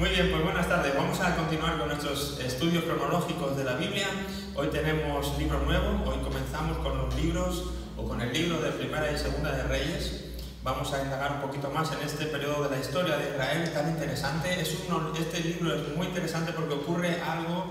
Muy bien, pues buenas tardes. Vamos a continuar con nuestros estudios cronológicos de la Biblia. Hoy tenemos libro nuevo. Hoy comenzamos con los libros o con el libro de Primera y Segunda de Reyes. Vamos a indagar un poquito más en este periodo de la historia de Israel tan interesante. Este libro es muy interesante porque ocurre algo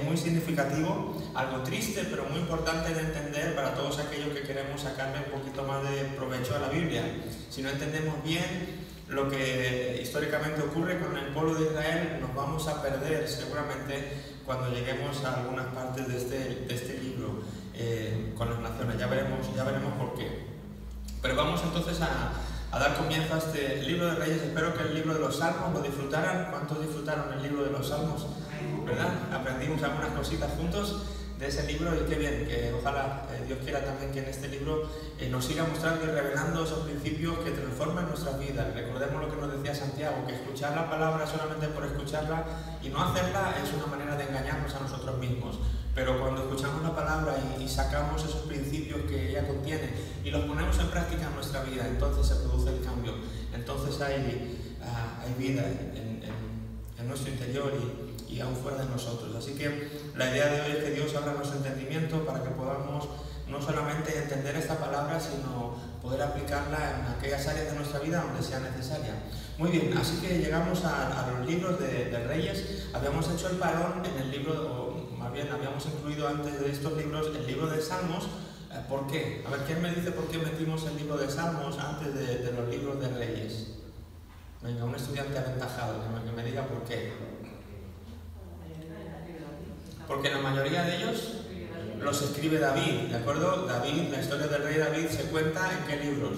muy significativo, algo triste pero muy importante de entender para todos aquellos que queremos sacarle un poquito más de provecho a la Biblia. Si no entendemos bien lo que históricamente ocurre con el pueblo de Israel, nos vamos a perder seguramente cuando lleguemos a algunas partes de este libro con las naciones. Ya veremos por qué. Pero vamos entonces a dar comienzo a este libro de Reyes. Espero que el libro de los Salmos lo disfrutaran. ¿Cuántos disfrutaron el libro de los Salmos? ¿Verdad? Aprendimos algunas cositas juntos de ese libro y qué bien, que ojalá Dios quiera también que en este libro nos siga mostrando y revelando esos principios que transforman nuestras vidas. Recordemos lo que nos decía Santiago, que escuchar la palabra solamente por escucharla y no hacerla es una manera de engañarnos a nosotros mismos. Pero cuando escuchamos la palabra y sacamos esos principios que ella contiene y los ponemos en práctica en nuestra vida, entonces se produce el cambio, entonces hay vida en nuestro interior y aún fuera de nosotros. Así que la idea de hoy es que Dios abra nuestro entendimiento para que podamos no solamente entender esta palabra, sino poder aplicarla en aquellas áreas de nuestra vida donde sea necesaria. Muy bien, así que llegamos a los libros de Reyes. Habíamos hecho el parón en el libro, o más bien habíamos incluido antes de estos libros el libro de Salmos. ¿Por qué? A ver, ¿quién me dice por qué metimos el libro de Salmos antes de los libros de Reyes? Venga, un estudiante aventajado, que me diga por qué. Porque la mayoría de ellos los escribe David, ¿de acuerdo? David, la historia del rey David se cuenta ¿en qué libros?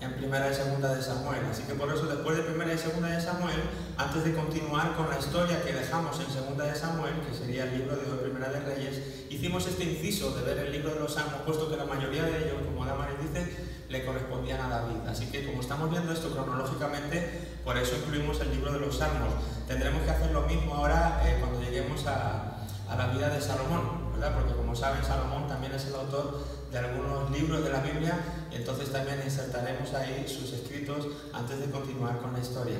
En Primera y Segunda de Samuel. Así que por eso después de Primera y Segunda de Samuel, antes de continuar con la historia que dejamos en Segunda de Samuel, que sería el libro de Primera de Reyes, hicimos este inciso de ver el libro de los Salmos, puesto que la mayoría de ellos, como Damaris dice, le correspondían a David. Así que como estamos viendo esto cronológicamente, por eso incluimos el libro de los Salmos. Tendremos que hacer lo mismo ahora cuando lleguemos a la vida de Salomón, ¿verdad? Porque como saben, Salomón también es el autor de algunos libros de la Biblia, y entonces también insertaremos ahí sus escritos antes de continuar con la historia.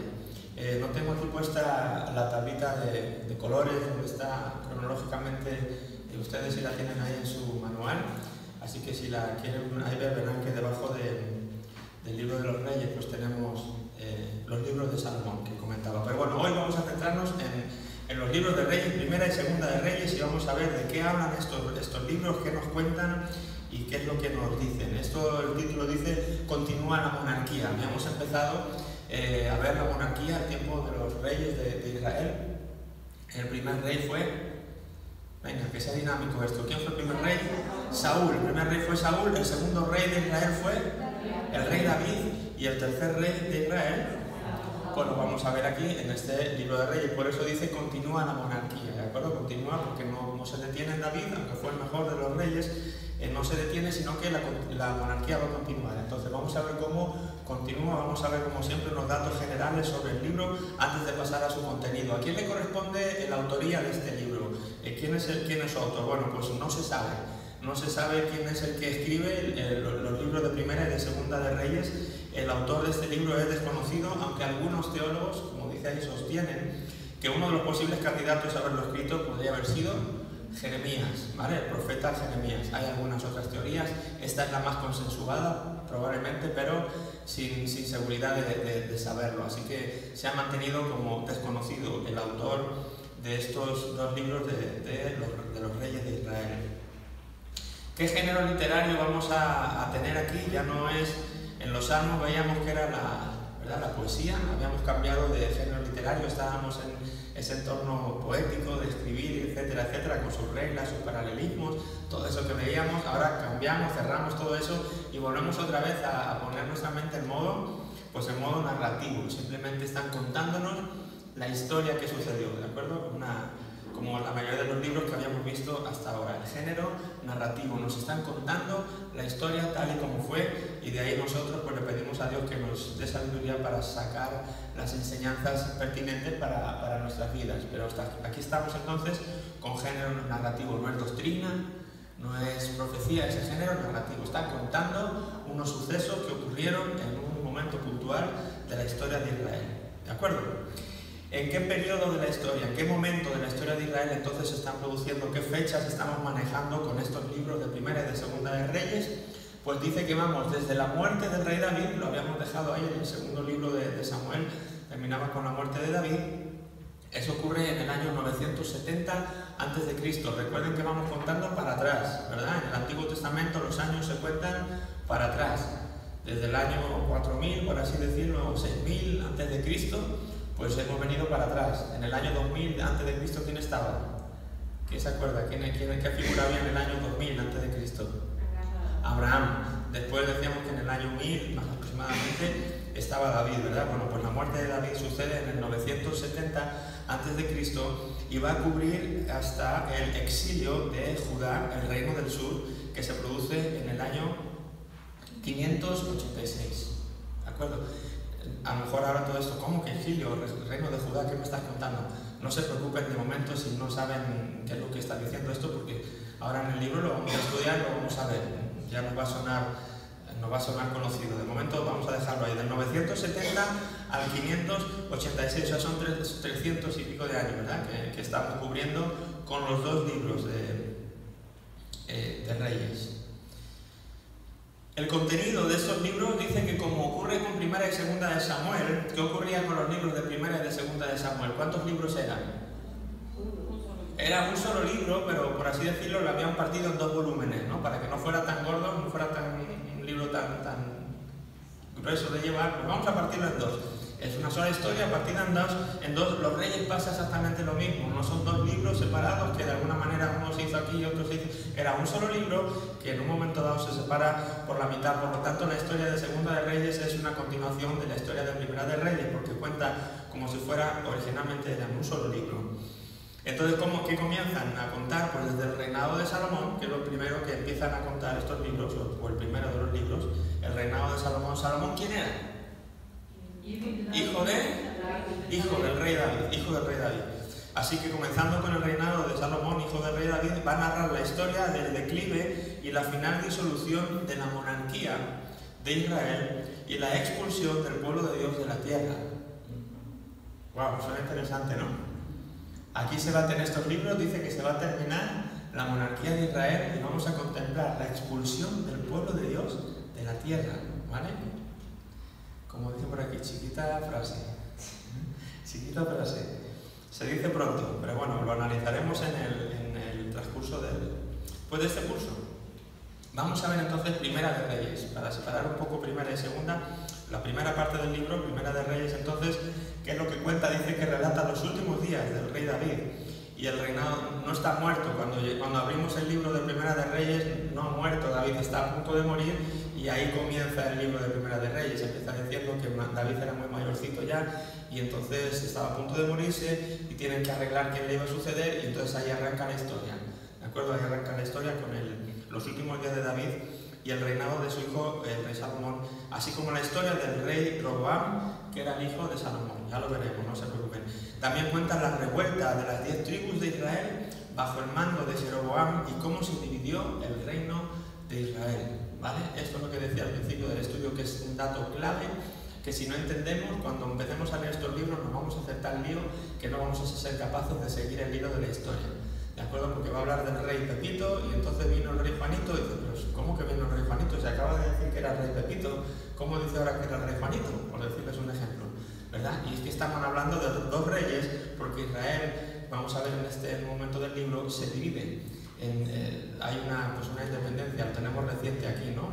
No tengo aquí puesta la tablita de colores donde está cronológicamente, ustedes si la tienen ahí en su manual, así que si la quieren ahí ver, verán que debajo del libro de los Reyes pues tenemos los libros de Salomón que comentaba. Pero bueno, hoy vamos a centrarnos en los libros de Reyes, Primera y Segunda de Reyes, y vamos a ver de qué hablan estos libros, qué nos cuentan y qué es lo que nos dicen. El título dice, continúa la monarquía. Habíamos empezado a ver la monarquía al tiempo de los reyes de Israel. El primer rey fue, venga, que sea dinámico esto, ¿quién fue el primer rey? Saúl. El primer rey fue Saúl, el segundo rey de Israel fue el rey David, y el tercer rey de Israel, pues lo vamos a ver aquí en este libro de Reyes. Por eso dice continúa la monarquía, ¿de acuerdo? Continúa porque no se detiene en David, aunque fue el mejor de los reyes, no se detiene, sino que la monarquía va a continuar. Entonces vamos a ver cómo continúa, vamos a ver como siempre unos datos generales sobre el libro antes de pasar a su contenido. ¿A quién le corresponde la autoría de este libro? ¿Quién es su autor? Bueno, pues no se sabe. No se sabe quién es el que escribe los libros de Primera y de Segunda de Reyes. El autor de este libro es desconocido, aunque algunos teólogos, como dice ahí, sostienen que uno de los posibles candidatos a haberlo escrito podría haber sido Jeremías, ¿vale? El profeta Jeremías. Hay algunas otras teorías, esta es la más consensuada probablemente, pero sin seguridad de saberlo. Así que se ha mantenido como desconocido el autor de estos dos libros de los reyes de Israel. ¿Qué género literario vamos a tener aquí? Ya no es... En los Salmos veíamos que era la poesía, habíamos cambiado de género literario, estábamos en ese entorno poético de escribir, etcétera, etcétera, con sus reglas, sus paralelismos, todo eso que veíamos. Ahora cambiamos, cerramos todo eso y volvemos otra vez a poner nuestra mente en modo narrativo. Simplemente están contándonos la historia que sucedió, ¿de acuerdo? Como la mayoría de los libros que habíamos visto hasta ahora. El género narrativo, nos están contando la historia tal y como fue, y de ahí nosotros pues le pedimos a Dios que nos dé sabiduría para sacar las enseñanzas pertinentes para nuestras vidas. Pero aquí estamos entonces con género narrativo, no es doctrina, no es profecía, es el género narrativo. Están contando unos sucesos que ocurrieron en un momento puntual de la historia de Israel, ¿de acuerdo? ¿En qué periodo de la historia, en qué momento de la historia de Israel entonces se están produciendo, qué fechas estamos manejando con estos libros de Primera y de Segunda de Reyes? Pues dice que vamos desde la muerte del rey David, lo habíamos dejado ahí en el segundo libro de Samuel, terminaba con la muerte de David. Eso ocurre en el año 970 a.C. Recuerden que vamos contando para atrás, ¿verdad? En el Antiguo Testamento los años se cuentan para atrás. Desde el año 4000, por así decirlo, o 6000 a.C., pues hemos venido para atrás. En el año 2000 a.C., ¿quién estaba? ¿Quién se acuerda? ¿Qué figura había en el año 2000 a.C.? Abraham. Después decíamos que en el año 1000, más aproximadamente, estaba David, ¿verdad? Bueno, pues la muerte de David sucede en el 970 a.C. y va a cubrir hasta el exilio de Judá, el reino del sur, que se produce en el año 586. ¿De acuerdo? A lo mejor ahora todo esto, ¿cómo que exilio? El reino de Judá, ¿qué me estás contando? No se preocupen de momento si no saben qué es lo que está diciendo esto, porque ahora en el libro lo vamos a estudiar, lo vamos a ver. Ya nos va a sonar conocido. De momento vamos a dejarlo ahí, del 970 al 586, o sea, son 300 y pico de años, ¿verdad? Que estamos cubriendo con los dos libros de Reyes. El contenido de estos libros dice que, como ocurre con Primera y Segunda de Samuel, ¿qué ocurría con los libros de Primera y de Segunda de Samuel? ¿Cuántos libros eran? Era un solo libro, pero por así decirlo lo habían partido en dos volúmenes, ¿no? Para que no fuera tan gordo, no fuera un libro tan grueso de llevar, pues vamos a partirlo en dos. Es una sola historia partida en dos. Los Reyes pasa exactamente lo mismo, no son dos libros separados que de alguna manera uno se hizo aquí y otro se hizo. Era un solo libro que en un momento dado se separa por la mitad. Por lo tanto, la historia de Segunda de Reyes es una continuación de la historia de Primera de Reyes, porque cuenta como si fuera originalmente en un solo libro. Entonces, ¿qué comienzan a contar? Pues desde el reinado de Salomón, que es lo primero que empiezan a contar estos libros, o el primero de los libros, el reinado de Salomón. ¿Salomón quién era? Hijo del rey David. Así que, comenzando con el reinado de Salomón, hijo del rey David, va a narrar la historia del declive y la final disolución de la monarquía de Israel y la expulsión del pueblo de Dios de la tierra. Wow, suena interesante, ¿no? Aquí se va a tener estos libros, dice que se va a terminar la monarquía de Israel y vamos a contemplar la expulsión del pueblo de Dios de la tierra, ¿vale? Como dice por aquí, chiquita frase. Se dice pronto, pero bueno, lo analizaremos en el transcurso de este curso. Vamos a ver entonces Primera de Reyes, para separar un poco Primera y Segunda. La primera parte del libro, Primera de Reyes, entonces, ¿qué es lo que cuenta? Dice que relata los últimos días del rey David. Y el reinado no está muerto. Cuando abrimos el libro de Primera de Reyes, no ha muerto. David está a punto de morir y ahí comienza el libro de Primera de Reyes. Empieza diciendo que David era muy mayorcito ya y entonces estaba a punto de morirse y tienen que arreglar quién le iba a suceder y entonces ahí arranca la historia. ¿De acuerdo? Ahí arranca la historia con los últimos días de David y el reinado de su hijo, el rey Salomón, así como la historia del rey Roboam, que era el hijo de Salomón. Ya lo veremos, no se preocupen. También cuenta la revuelta de las 10 tribus de Israel bajo el mando de Jeroboam y cómo se dividió el reino de Israel. ¿Vale? Esto es lo que decía al principio del estudio, que es un dato clave, que si no entendemos, cuando empecemos a leer estos libros nos vamos a hacer tan lío que no vamos a ser capaces de seguir el hilo de la historia. ¿De acuerdo? Porque va a hablar del rey Pepito y entonces vino el rey Juanito y dice, pero ¿cómo que vino el rey Juanito? Se acaba de decir que era el rey Pepito, ¿cómo dice ahora que era el rey Juanito? Por decirles un ejemplo, ¿verdad? Y es que estamos hablando de dos reyes, porque Israel, vamos a ver en este momento del libro, se divide. Hay una independencia, lo tenemos reciente aquí, ¿no?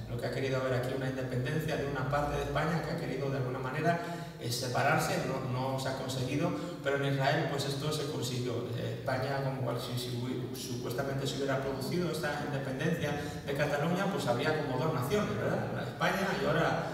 Lo que ha querido haber aquí, una independencia de una parte de España que ha querido de alguna manera separarse, no se ha conseguido, pero en Israel pues esto se consiguió. España, como cual si supuestamente se hubiera producido esta independencia de Cataluña, pues habría como dos naciones, ¿verdad? España y ahora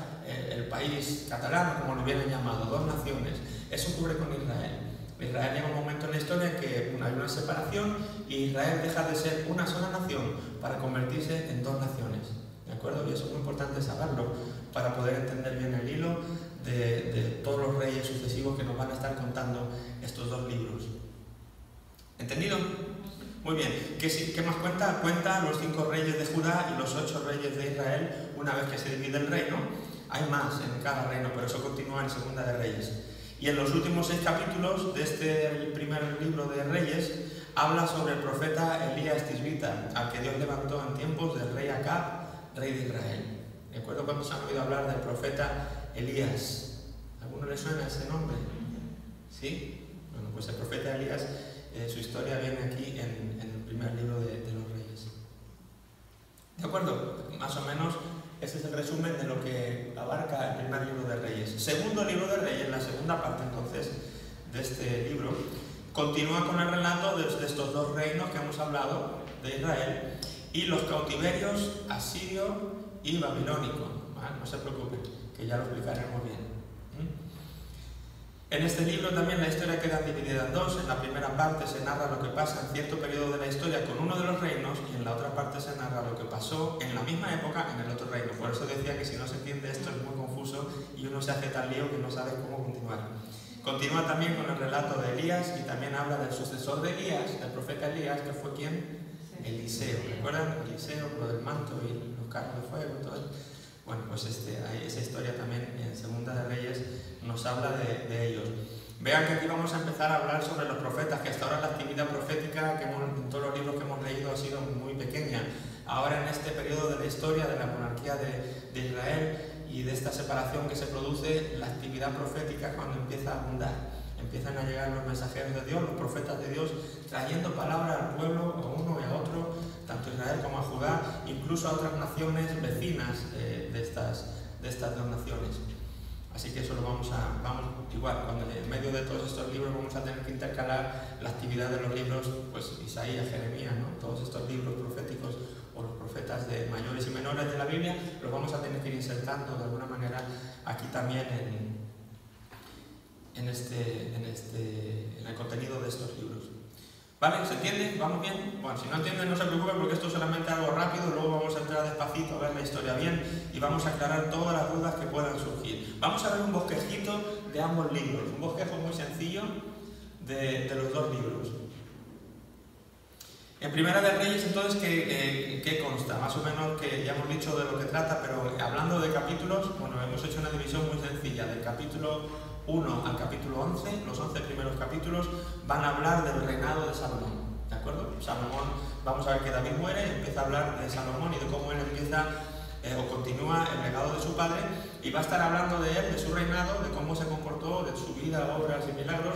el país catalán, como lo vienen llamado, dos naciones. Eso ocurre con Israel. Israel llega un momento en la historia en que hay una separación y Israel deja de ser una sola nación para convertirse en dos naciones. ¿De acuerdo? Y eso es muy importante saberlo para poder entender bien el hilo de todos los reyes sucesivos que nos van a estar contando estos dos libros. ¿Entendido? Muy bien. ¿Qué más cuenta? Cuenta los 5 reyes de Judá y los 8 reyes de Israel una vez que se divide el reino. Hay más en cada reino, pero eso continúa en Segunda de Reyes. Y en los últimos 6 capítulos de este primer libro de Reyes, habla sobre el profeta Elías Tisbita, al que Dios levantó en tiempos del rey Acab, rey de Israel. ¿De acuerdo? ¿Cuántos han oído hablar del profeta Elías? ¿Alguno le suena ese nombre? ¿Sí? Bueno, pues el profeta Elías, su historia viene aquí en el primer libro de los Reyes. ¿De acuerdo? Más o menos ese es el resumen de lo que abarca el primer libro de Reyes. Segundo libro de Reyes, la segunda parte entonces de este libro, continúa con el relato de estos 2 reinos que hemos hablado de Israel y los cautiverios asirio y babilónico. ¿Vale? No se preocupen, que ya lo explicaremos bien. En este libro también la historia queda dividida en 2. En la primera parte se narra lo que pasa en cierto periodo de la historia con uno de los reinos y en la otra parte se narra lo que pasó en la misma época en el otro reino. Por eso decía que si no se entiende esto es muy confuso y uno se hace tan lío que no sabe cómo continuar. Continúa también con el relato de Elías y también habla del sucesor de Elías, del profeta Elías, que fue ¿quién? Eliseo. ¿Recuerdan? Eliseo, lo del manto y los carros de fuego y todo eso. Bueno, pues esa historia también en Segunda de Reyes nos habla de ellos. Vean que aquí vamos a empezar a hablar sobre los profetas, que hasta ahora la actividad profética que en todos los libros que hemos leído ha sido muy pequeña. Ahora en este periodo de la historia de la monarquía de Israel y de esta separación que se produce, la actividad profética es cuando empieza a abundar. Empiezan a llegar los mensajeros de Dios, los profetas de Dios, trayendo palabra al pueblo, a uno y a otro, tanto a Israel como a Judá, incluso a otras naciones vecinas de estas 2 naciones. Así que eso lo vamos igual, cuando en medio de todos estos libros vamos a tener que intercalar la actividad de los libros, pues Isaías, Jeremías, ¿no? Todos estos libros proféticos o los profetas de mayores y menores de la Biblia, los vamos a tener que ir insertando de alguna manera aquí también en el contenido de estos libros. ¿Vale? ¿Se entiende? ¿Vamos bien? Bueno, si no entienden no se preocupen porque esto es solamente algo rápido, luego vamos a entrar despacito a ver la historia bien y vamos a aclarar todas las dudas que puedan surgir. Vamos a ver un bosquejito de ambos libros, un bosquejo muy sencillo de los 2 libros. En Primera de Reyes, entonces, ¿qué consta? Más o menos que ya hemos dicho de lo que trata, pero hablando de capítulos, bueno, hemos hecho una división muy sencilla, del capítulo 1 al capítulo 11, los 11 primeros capítulos van a hablar del reinado de Salomón, ¿de acuerdo? Salomón, vamos a ver que David muere y empieza a hablar de Salomón y de cómo él empieza o continúa el legado de su padre y va a estar hablando de él, de su reinado, de cómo se comportó, de su vida, obras y milagros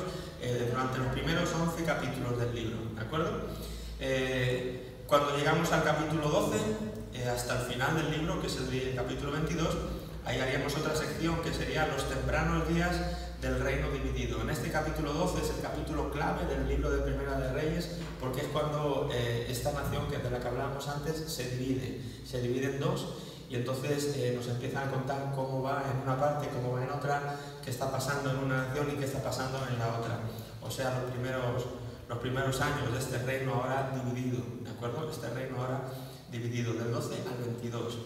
durante los primeros 11 capítulos del libro, ¿de acuerdo? Cuando llegamos al capítulo 12, hasta el final del libro, que es el capítulo 22, ahí haríamos otra sección que sería los tempranos días del reino dividido. En este capítulo 12 es el capítulo clave del libro de Primera de Reyes, porque es cuando esta nación de la que hablábamos antes se divide en 2 y entonces nos empiezan a contar cómo va en una parte, cómo va en otra, qué está pasando en una nación y qué está pasando en la otra. O sea, los primeros años de este reino ahora dividido, ¿de acuerdo? Este reino ahora dividido del 12 al 22.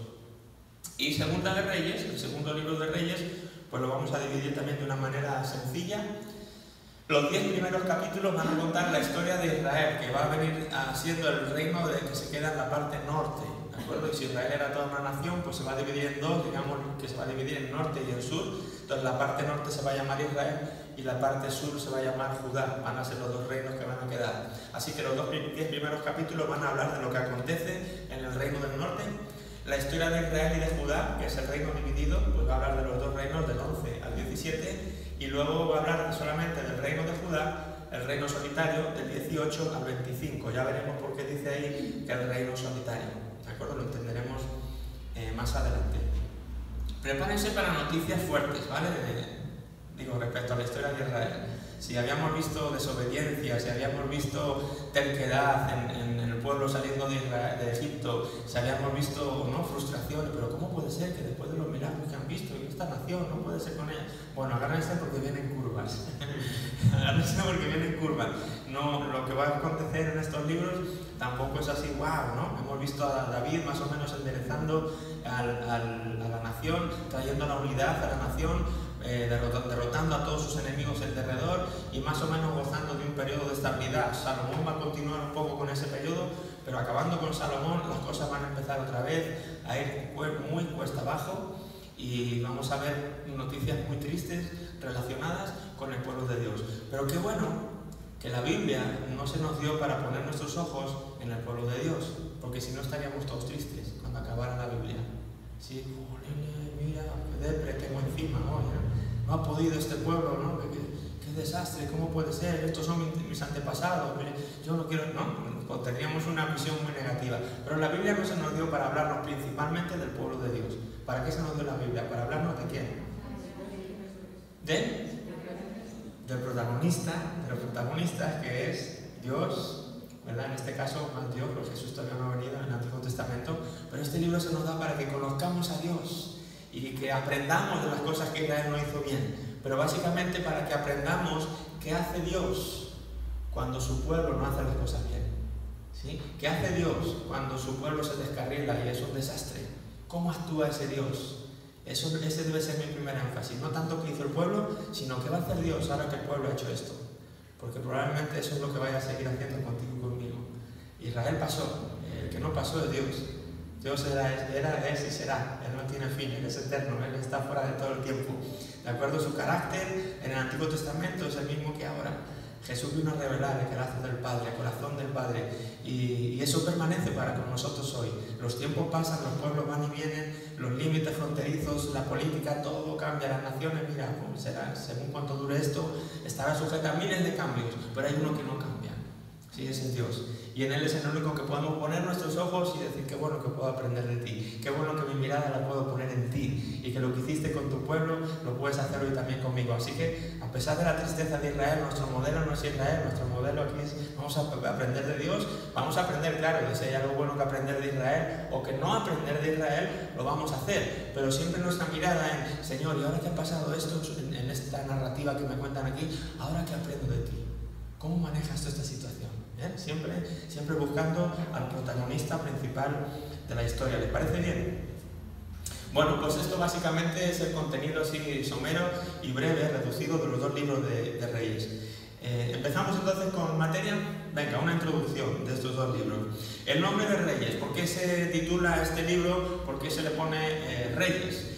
Y Segunda de Reyes, el segundo libro de Reyes, pues lo vamos a dividir también de una manera sencilla. Los 10 primeros capítulos van a contar la historia de Israel, que va a venir siendo el reino que se queda en la parte norte, ¿de acuerdo? Y si Israel era toda una nación, pues se va a dividir en 2, digamos que se va a dividir en norte y en sur. Entonces la parte norte se va a llamar Israel y la parte sur se va a llamar Judá. Van a ser los 2 reinos que van a quedar. Así que los 10 primeros capítulos van a hablar de lo que acontece en el reino del norte. La historia de Israel y de Judá, que es el reino dividido, pues va a hablar de los 2 reinos del 11 al 17 y luego va a hablar solamente del reino de Judá, el reino solitario, del 18 al 25. Ya veremos por qué dice ahí que el reino solitario, ¿de acuerdo? Lo entenderemos más adelante. Prepárense para noticias fuertes, ¿vale? Respecto a la historia de Israel. Si habíamos visto desobediencia, si habíamos visto terquedad en el pueblo saliendo de Egipto, si habíamos visto frustraciones, pero ¿cómo puede ser que después de los milagros que han visto en esta nación no puede ser con ella? Bueno, agárrense porque vienen curvas. Agárrense porque vienen curvas. No, lo que va a acontecer en estos libros tampoco es así, wow, ¿no? Hemos visto a David más o menos enderezando a la nación, trayendo la unidad a la nación, derrotando a todos sus enemigos alrededor y más o menos gozando de un periodo de estabilidad. Salomón va a continuar un poco con ese periodo, pero acabando con Salomón las cosas van a empezar otra vez a ir muy cuesta abajo y vamos a ver noticias muy tristes relacionadas con el pueblo de Dios. Pero qué bueno que la Biblia no se nos dio para poner nuestros ojos en el pueblo de Dios, porque si no estaríamos todos tristes cuando acabara la Biblia. Sí, mira, qué depre tengo encima, no ha podido este pueblo, ¿no? Qué desastre, ¿cómo puede ser? Estos son mis antepasados, yo no quiero, no, teníamos una visión muy negativa. Pero la Biblia no se nos dio para hablarnos principalmente del pueblo de Dios. ¿Para qué se nos dio la Biblia? ¿Para hablarnos de quién? Del protagonista, que es Dios, ¿verdad? En este caso, más Dios, porque Jesús todavía no ha venido en el Antiguo Testamento, pero este libro se nos da para que conozcamos a Dios y que aprendamos de las cosas que Israel no hizo bien, pero básicamente para que aprendamos qué hace Dios cuando su pueblo no hace las cosas bien, ¿sí? ¿Qué hace Dios cuando su pueblo se descarrila y es un desastre? ¿Cómo actúa ese Dios? Ese debe ser mi primer énfasis, no tanto qué hizo el pueblo, sino qué va a hacer Dios ahora que el pueblo ha hecho esto, porque probablemente eso es lo que vaya a seguir haciendo contigo y conmigo. Israel pasó, el que no pasó es Dios. Dios era, es y será, Él no tiene fin, Él es eterno, Él está fuera de todo el tiempo. De acuerdo a su carácter, en el Antiguo Testamento es el mismo que ahora. Jesús vino a revelar el carácter del Padre, el corazón del Padre, y eso permanece para con nosotros hoy. Los tiempos pasan, los pueblos van y vienen, los límites fronterizos, la política, todo cambia, las naciones, mira, será, según cuánto dure esto, estará sujeta a miles de cambios, pero hay uno que no cambia. Sí, ese es Dios. Y en Él es el único que podemos poner nuestros ojos y decir, qué bueno que puedo aprender de ti, qué bueno que mi mirada la puedo poner en ti, y que lo que hiciste con tu pueblo lo puedes hacer hoy también conmigo. Así que, a pesar de la tristeza de Israel, nuestro modelo no es Israel, nuestro modelo aquí es, vamos a aprender de Dios, vamos a aprender, claro, de si hay algo bueno que aprender de Israel, o que no aprender de Israel, lo vamos a hacer, pero siempre nuestra mirada en, Señor, y ahora que ha pasado esto, en esta narrativa que me cuentan aquí, ahora que aprendo de ti, ¿cómo manejas tú esta situación? Siempre buscando al protagonista principal de la historia. ¿Les parece bien? Bueno, pues esto básicamente es el contenido así somero y breve, reducido de los dos libros de Reyes. Empezamos entonces con materia. Venga, una introducción de estos dos libros. El nombre de Reyes, ¿por qué se titula este libro? ¿Por qué se le pone Reyes?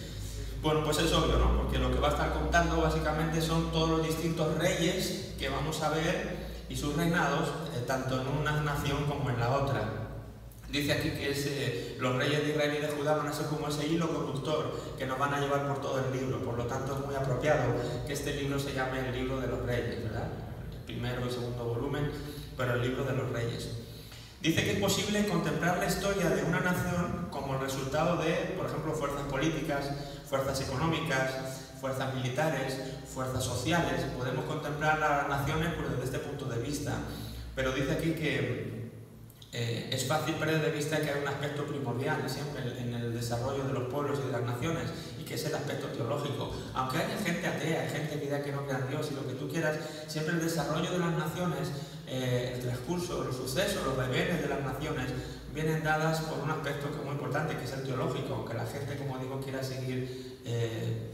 Bueno, pues es obvio, ¿no? Porque lo que va a estar contando básicamente son todos los distintos reyes que vamos a ver y sus reinados, tanto en una nación como en la otra. Dice aquí que los reyes de Israel y de Judá van a ser como ese hilo conductor que nos van a llevar por todo el libro. Por lo tanto, es muy apropiado que este libro se llame el libro de los reyes, ¿verdad? El primero y segundo volumen, pero el libro de los reyes. Dice que es posible contemplar la historia de una nación como el resultado de, por ejemplo, fuerzas políticas, fuerzas económicas, fuerzas militares, fuerzas sociales. Podemos contemplar las naciones desde este punto de vista, pero dice aquí que es fácil perder de vista que hay un aspecto primordial siempre en el desarrollo de los pueblos y de las naciones, y que es el aspecto teológico. Aunque haya gente atea, hay gente que diga que no crea en Dios y lo que tú quieras, siempre el desarrollo de las naciones, el transcurso, los sucesos, los deberes de las naciones vienen dadas por un aspecto que es muy importante, que es el teológico, aunque la gente, como digo, quiera seguir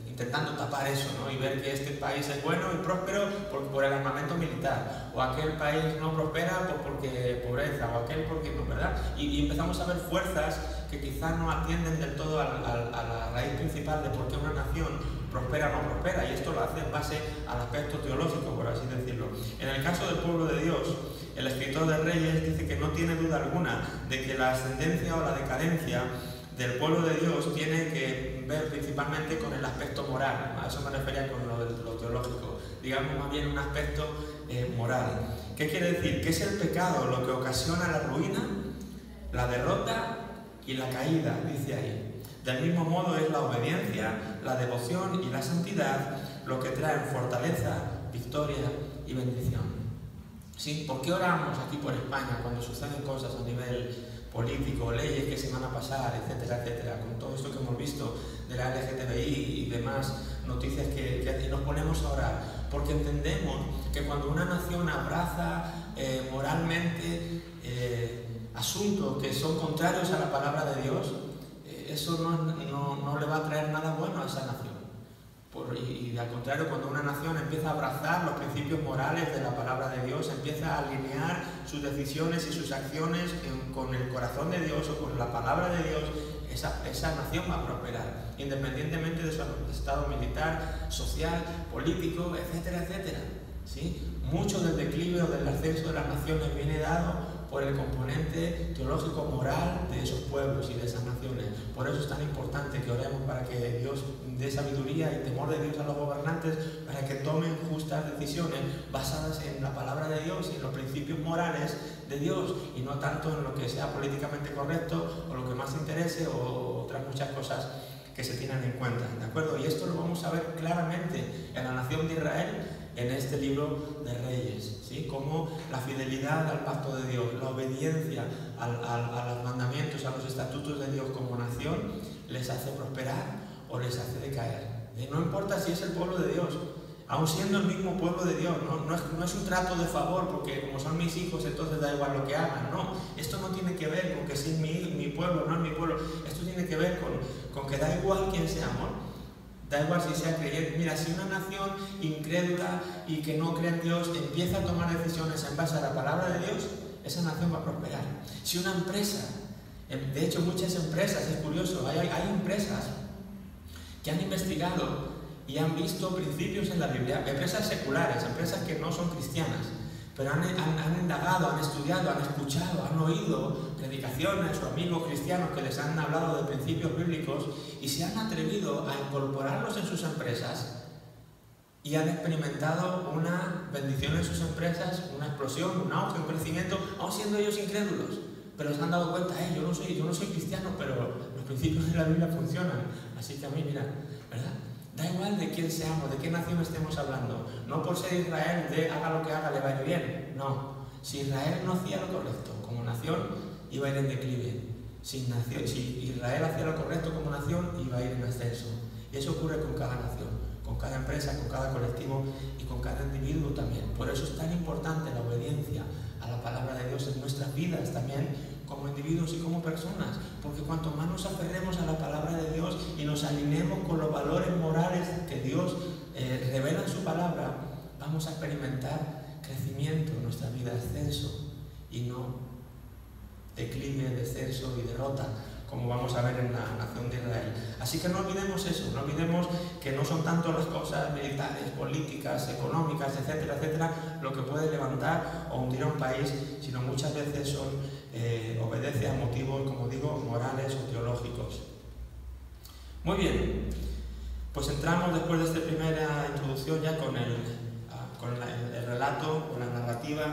intentando tapar eso, ¿no? Y ver que este país es bueno y próspero por el armamento militar, o aquel país no prospera porque pobreza, o aquel porque no, ¿verdad? Y empezamos a ver fuerzas que quizás no atienden del todo a la raíz principal de por qué una nación prospera o no prospera, y esto lo hace en base al aspecto teológico, por así decirlo. En el caso del pueblo de Dios, el escritor de Reyes dice que no tiene duda alguna de que la ascendencia o la decadencia del pueblo de Dios tiene que ver principalmente con el aspecto moral. A eso me refería con lo teológico, digamos más bien un aspecto moral. ¿Qué quiere decir? Que es el pecado lo que ocasiona la ruina, la derrota y la caída, dice ahí. Del mismo modo es la obediencia, la devoción y la santidad lo que traen fortaleza, victoria y bendición. ¿Sí? ¿Por qué oramos aquí por España cuando suceden cosas a nivel político, leyes que se van a pasar, etcétera, etcétera? Con todo esto que hemos visto de la LGTBI y demás noticias que nos ponemos a orar, porque entendemos que cuando una nación abraza moralmente asuntos que son contrarios a la palabra de Dios, eso no le va a traer nada bueno a esa nación. Y al contrario, cuando una nación empieza a abrazar los principios morales de la palabra de Dios, empieza a alinear sus decisiones y sus acciones con el corazón de Dios o con la palabra de Dios, esa nación va a prosperar, independientemente de su estado militar, social, político, etcétera, etcétera. ¿Sí? Mucho del declive o del ascenso de las naciones viene dado por el componente teológico moral de esos pueblos y de esas naciones. Por eso es tan importante que oremos para que Dios dé sabiduría y temor de Dios a los gobernantes para que tomen justas decisiones basadas en la palabra de Dios y en los principios morales de Dios, y no tanto en lo que sea políticamente correcto o lo que más interese o otras muchas cosas que se tienen en cuenta, ¿de acuerdo? Y esto lo vamos a ver claramente en la nación de Israel en este libro de Reyes, ¿sí? Como la fidelidad al pacto de Dios, la obediencia a los mandamientos, a los estatutos de Dios como nación, les hace prosperar o les hace decaer. No importa si es el pueblo de Dios, aun siendo el mismo pueblo de Dios, no es un trato de favor, porque como son mis hijos, entonces da igual lo que hagan, no. Esto no tiene que ver con que si es mi pueblo o no es mi pueblo, esto tiene que ver con que da igual quién seamos. Da igual si sea creyente. Mira, si una nación incrédula y que no cree en Dios empieza a tomar decisiones en base a la palabra de Dios, esa nación va a prosperar. Si una empresa, de hecho muchas empresas, es curioso, hay empresas que han investigado y han visto principios en la Biblia, empresas seculares, empresas que no son cristianas, pero han indagado, han estudiado, han escuchado, han oído predicaciones o amigos cristianos que les han hablado de principios bíblicos y se han atrevido a incorporarlos en sus empresas y han experimentado una bendición en sus empresas, una explosión, un auge, un crecimiento, aun siendo ellos incrédulos. Pero se han dado cuenta, yo no soy cristiano, pero los principios de la Biblia funcionan. Así que a mí, mira, ¿verdad? Da igual de quién seamos, de qué nación estemos hablando. No por ser Israel, haga lo que haga, le va a ir bien. No. Si Israel no hacía lo correcto como nación, iba a ir en declive. Si Israel hacía lo correcto como nación, iba a ir en ascenso. Y eso ocurre con cada nación, con cada empresa, con cada colectivo y con cada individuo también. Por eso es tan importante la obediencia a la palabra de Dios en nuestras vidas también, como individuos y como personas, porque cuanto más nos aferremos a la palabra de Dios y nos alineemos con los valores morales que Dios revela en su palabra, vamos a experimentar crecimiento en nuestra vida, ascenso y no declive, descenso y derrota, como vamos a ver en la nación de Israel. Así que no olvidemos eso, no olvidemos que no son tanto las cosas militares, políticas, económicas, etcétera, etcétera, lo que puede levantar o hundir a un país, sino muchas veces obedece a motivos, como digo, morales o teológicos. Muy bien, pues entramos después de esta primera introducción ya con el relato o la narrativa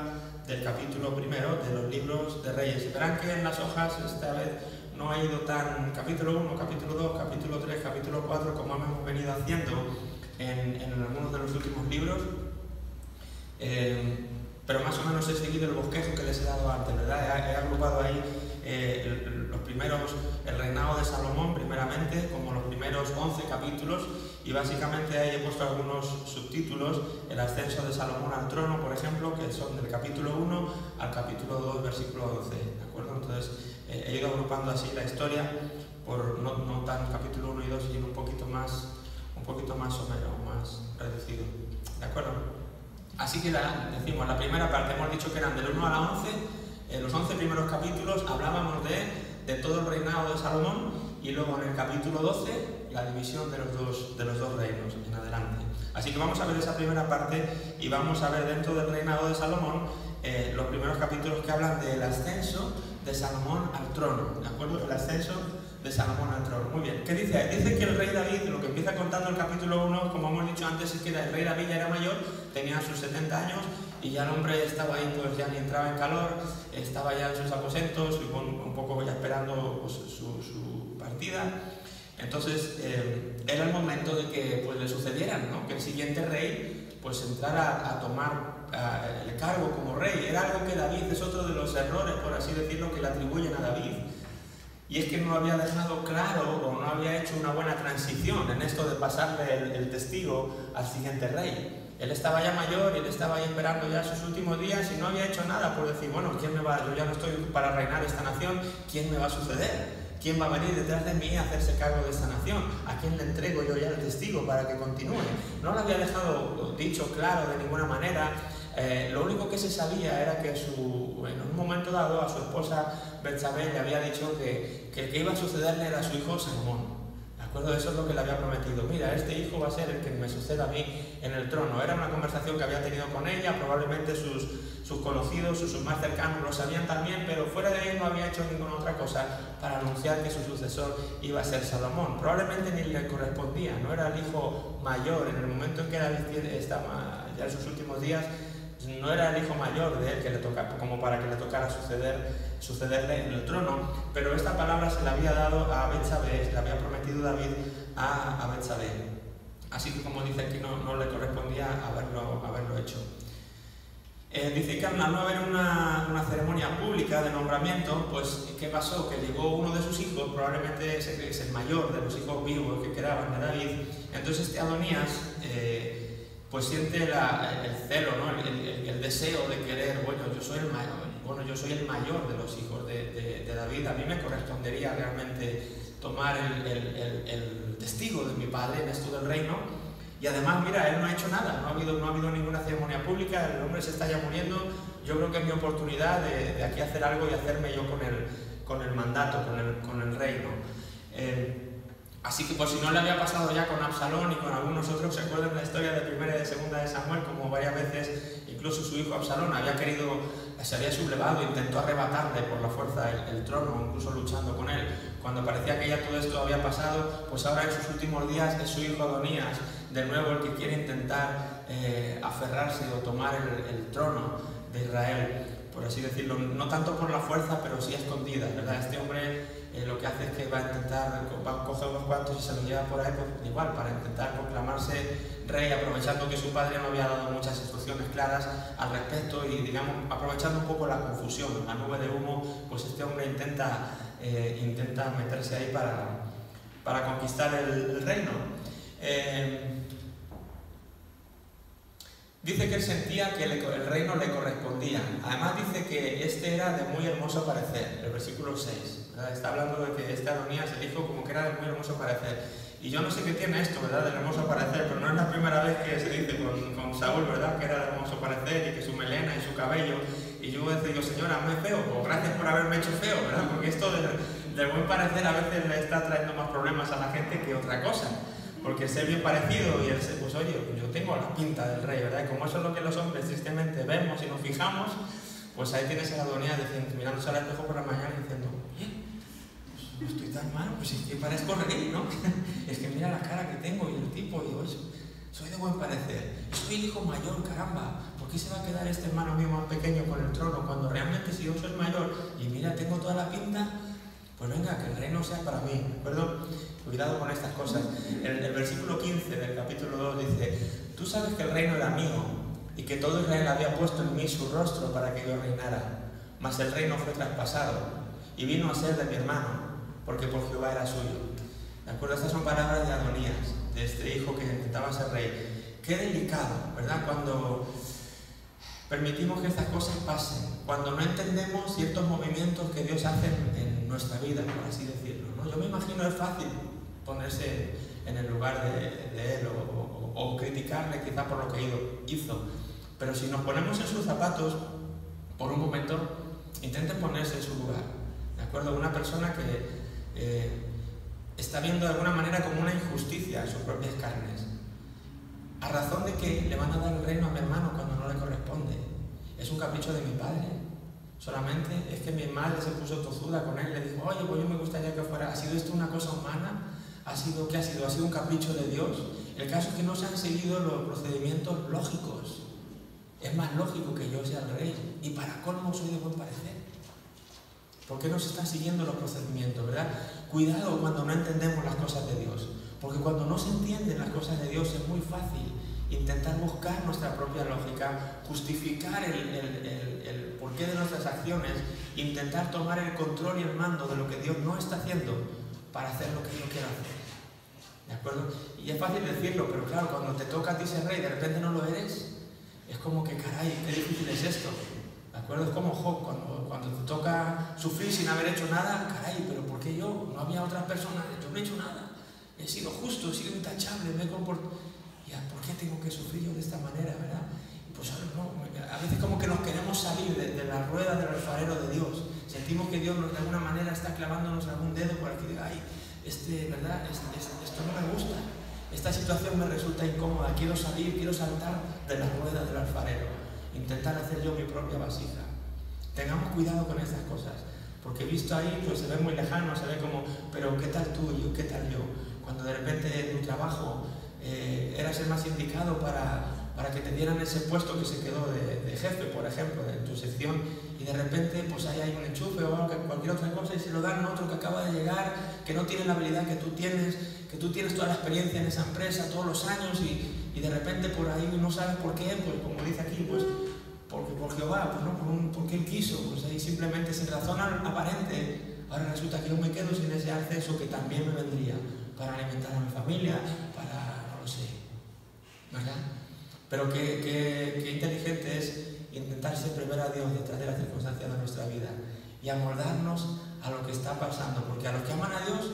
del capítulo primero de los libros de Reyes. Verán que en las hojas esta vez no ha ido tan capítulo 1, capítulo 2, capítulo 3, capítulo 4, como hemos venido haciendo en algunos de los últimos libros, pero más o menos he seguido el bosquejo que les he dado antes, ¿verdad? He agrupado ahí los primeros, el reinado de Salomón primeramente, como los primeros 11 capítulos, y básicamente ahí he puesto algunos subtítulos: el ascenso de Salomón al trono, por ejemplo, que son del capítulo 1 al capítulo 2, versículo 11, ¿de acuerdo? Entonces he ido agrupando así la historia, por no tan capítulo 1 y 2, sino un poquito más somero, más reducido, ¿de acuerdo? Así que decimos, la primera parte hemos dicho que eran del 1 al 11, los 11 primeros capítulos hablábamos de todo el reinado de Salomón, y luego en el capítulo 12 la división de los dos reinos en adelante. Así que vamos a ver esa primera parte y vamos a ver dentro del reinado de Salomón los primeros capítulos que hablan del ascenso de Salomón al trono, ¿de acuerdo? El ascenso de Salomón al trono. Muy bien. ¿Qué dice? Dice que el rey David, lo que empieza contando el capítulo 1, como hemos dicho antes, es que el rey David ya era mayor, tenía sus 70 años y ya el hombre estaba ahí, pues ya ni entraba en calor, estaba ya en sus aposentos y un poco ya esperando pues, su partida. Entonces era el momento de que pues, le sucedieran, ¿no? Que el siguiente rey pues entrara a tomar el cargo como rey. Era algo que David, es otro de los errores, por así decirlo, que le atribuyen a David. Y es que no había dejado claro o no había hecho una buena transición en esto de pasarle el testigo al siguiente rey. Él estaba ya mayor y él estaba ahí esperando ya sus últimos días y no había hecho nada por decir, bueno, yo ya no estoy para reinar esta nación, ¿quién me va a suceder? ¿Quién va a venir detrás de mí a hacerse cargo de esta nación? ¿A quién le entrego yo ya el testigo para que continúe? No lo había dejado dicho claro de ninguna manera. Lo único que se sabía era que en un momento dado a su esposa Betsabé le había dicho que el que iba a sucederle era su hijo Salomón. ¿De acuerdo? Eso es lo que le había prometido. Mira, este hijo va a ser el que me suceda a mí en el trono. Era una conversación que había tenido con ella, probablemente sus conocidos, sus más cercanos lo sabían también, pero fuera de ahí no había hecho ninguna otra cosa para anunciar que su sucesor iba a ser Salomón. Probablemente ni le correspondía, no era el hijo mayor. En el momento en que David estaba ya en sus últimos días, no era el hijo mayor de él que le tocaba, como para que le tocara sucederle en el trono, pero esta palabra se la había dado a Betsabé, se la había prometido David a Betsabé. Así que, como dice aquí, no le correspondía haberlo hecho. Dice que al no haber una ceremonia pública de nombramiento, pues ¿qué pasó? Que llegó uno de sus hijos, probablemente es el mayor de los hijos vivos que quedaban de David. Entonces este Adonías pues siente el celo, ¿no? el deseo de querer, yo soy el mayor de los hijos de David, a mí me correspondería realmente tomar el testigo de mi padre en esto del reino. Y además, mira, él no ha hecho nada, no ha habido ninguna ceremonia pública, el hombre se está ya muriendo. Yo creo que es mi oportunidad de aquí hacer algo y hacerme yo con el mandato, con el reino. Así que, pues si no le había pasado ya con Absalón y con algunos otros, ¿se acuerdan la historia de primera y de segunda de Samuel? Como varias veces, incluso su hijo Absalón se había sublevado, intentó arrebatarle por la fuerza el trono, incluso luchando con él. Cuando parecía que ya todo esto había pasado, pues ahora en sus últimos días es su hijo Adonías, de nuevo el que quiere intentar aferrarse o tomar el trono de Israel, por así decirlo, no tanto por la fuerza, pero sí a escondidas, ¿verdad? Este hombre lo que hace es que va a coger unos cuantos y se los lleva por ahí, pues, igual, para intentar proclamarse rey, aprovechando que su padre no había dado muchas instrucciones claras al respecto y, digamos, aprovechando un poco la confusión, la nube de humo, pues este hombre intenta meterse ahí para conquistar el reino. Dice que él sentía que el reino le correspondía. Además dice que este era de muy hermoso parecer, el versículo 6. ¿Verdad? Está hablando de que este Adonías, el hijo, como que era de muy hermoso parecer. Y yo no sé qué tiene esto, ¿verdad?, del hermoso parecer, pero no es la primera vez que se dice con Saúl, ¿verdad?, que era de hermoso parecer y que su melena y su cabello. Y yo digo, Señor, hazme feo, o gracias por haberme hecho feo, ¿verdad? Porque esto del buen parecer a veces le está trayendo más problemas a la gente que otra cosa. Porque ser bien parecido y el ser, pues oye, yo tengo la pinta del rey, ¿verdad? Y como eso es lo que los hombres tristemente vemos y nos fijamos, pues ahí tienes a Adonías mirándose al espejo por la mañana y diciendo, no estoy tan mal, pues es que parezco rey, ¿no? Es que mira la cara que tengo y el tipo, y yo soy de buen parecer, soy el hijo mayor, caramba, ¿por qué se va a quedar este hermano mío más pequeño con el trono cuando realmente si yo soy mayor y mira, tengo toda la pinta? Pues venga, que el reino sea para mí, ¿de acuerdo? Cuidado con estas cosas. El versículo 15 del capítulo 2 dice, tú sabes que el reino era mío y que todo Israel había puesto en mí su rostro para que yo reinara, mas el reino fue traspasado y vino a ser de mi hermano, porque por Jehová era suyo. ¿De acuerdo? Estas son palabras de Adonías, de este hijo que intentaba ser rey. Qué delicado, ¿verdad? Cuando permitimos que estas cosas pasen, cuando no entendemos ciertos movimientos que Dios hace en nuestra vida, por así decirlo, ¿no? Yo me imagino es fácil ponerse en el lugar de él o criticarle quizá por lo que hizo, pero si nos ponemos en sus zapatos por un momento, intenten ponerse en su lugar, ¿de acuerdo? Una persona que está viendo de alguna manera como una injusticia en sus propias carnes, a razón de que le van a dar el reino a mi hermano cuando no le corresponde. Es un capricho de mi padre. Solamente es que mi madre se puso tozuda con él, le dijo, oye, pues yo me gustaría que fuera. ¿Ha sido esto una cosa humana? ¿Qué ha sido? ¿Ha sido un capricho de Dios? El caso es que no se han seguido los procedimientos lógicos. Es más lógico que yo sea el rey. Y para colmo soy de buen parecer. ¿Por qué no se están siguiendo los procedimientos, verdad? Cuidado cuando no entendemos las cosas de Dios. Porque cuando no se entienden las cosas de Dios es muy fácil intentar buscar nuestra propia lógica, justificar el porqué de nuestras acciones, intentar tomar el control y el mando de lo que Dios no está haciendo para hacer lo que yo quiero hacer. ¿De acuerdo? Y es fácil decirlo, pero claro, cuando te toca a ti ser rey, de repente no lo eres, es como que, caray, qué difícil es esto. ¿De acuerdo? Es como Job, cuando te toca sufrir sin haber hecho nada, caray, pero ¿por qué yo? No había otras personas, yo no he hecho nada. He sido justo, he sido intachable, me he comportado. ¿Por qué tengo que sufrir yo de esta manera, verdad? Pues no, la rueda del alfarero de Dios. Sentimos que Dios de alguna manera está clavándonos algún dedo por aquí de, ay, ¿verdad? Esto no me gusta. Esta situación me resulta incómoda. Quiero salir, quiero saltar de la rueda del alfarero. Intentar hacer yo mi propia vasija. Tengamos cuidado con estas cosas. Porque visto ahí, pues se ve muy lejano, se ve como, pero ¿qué tal tú y yo? ¿Qué tal yo? Cuando de repente en tu trabajo eras el más indicado para que te dieran ese puesto que se quedó de jefe, por ejemplo, en tu sección, y de repente pues ahí hay un enchufe o algo, cualquier otra cosa, y se lo dan a otro que acaba de llegar, que no tiene la habilidad que tú tienes toda la experiencia en esa empresa, todos los años, y de repente por ahí no sabes por qué, pues como dice aquí, pues porque por Jehová, pues no, porque Él quiso, pues ahí simplemente sin razón aparente. Ahora resulta que yo me quedo sin ese acceso que también me vendría para alimentar a mi familia, para, no lo sé, ¿verdad? Pero qué inteligente es intentar siempre ver a Dios detrás de las circunstancias de nuestra vida y amoldarnos a lo que está pasando, porque a los que aman a Dios,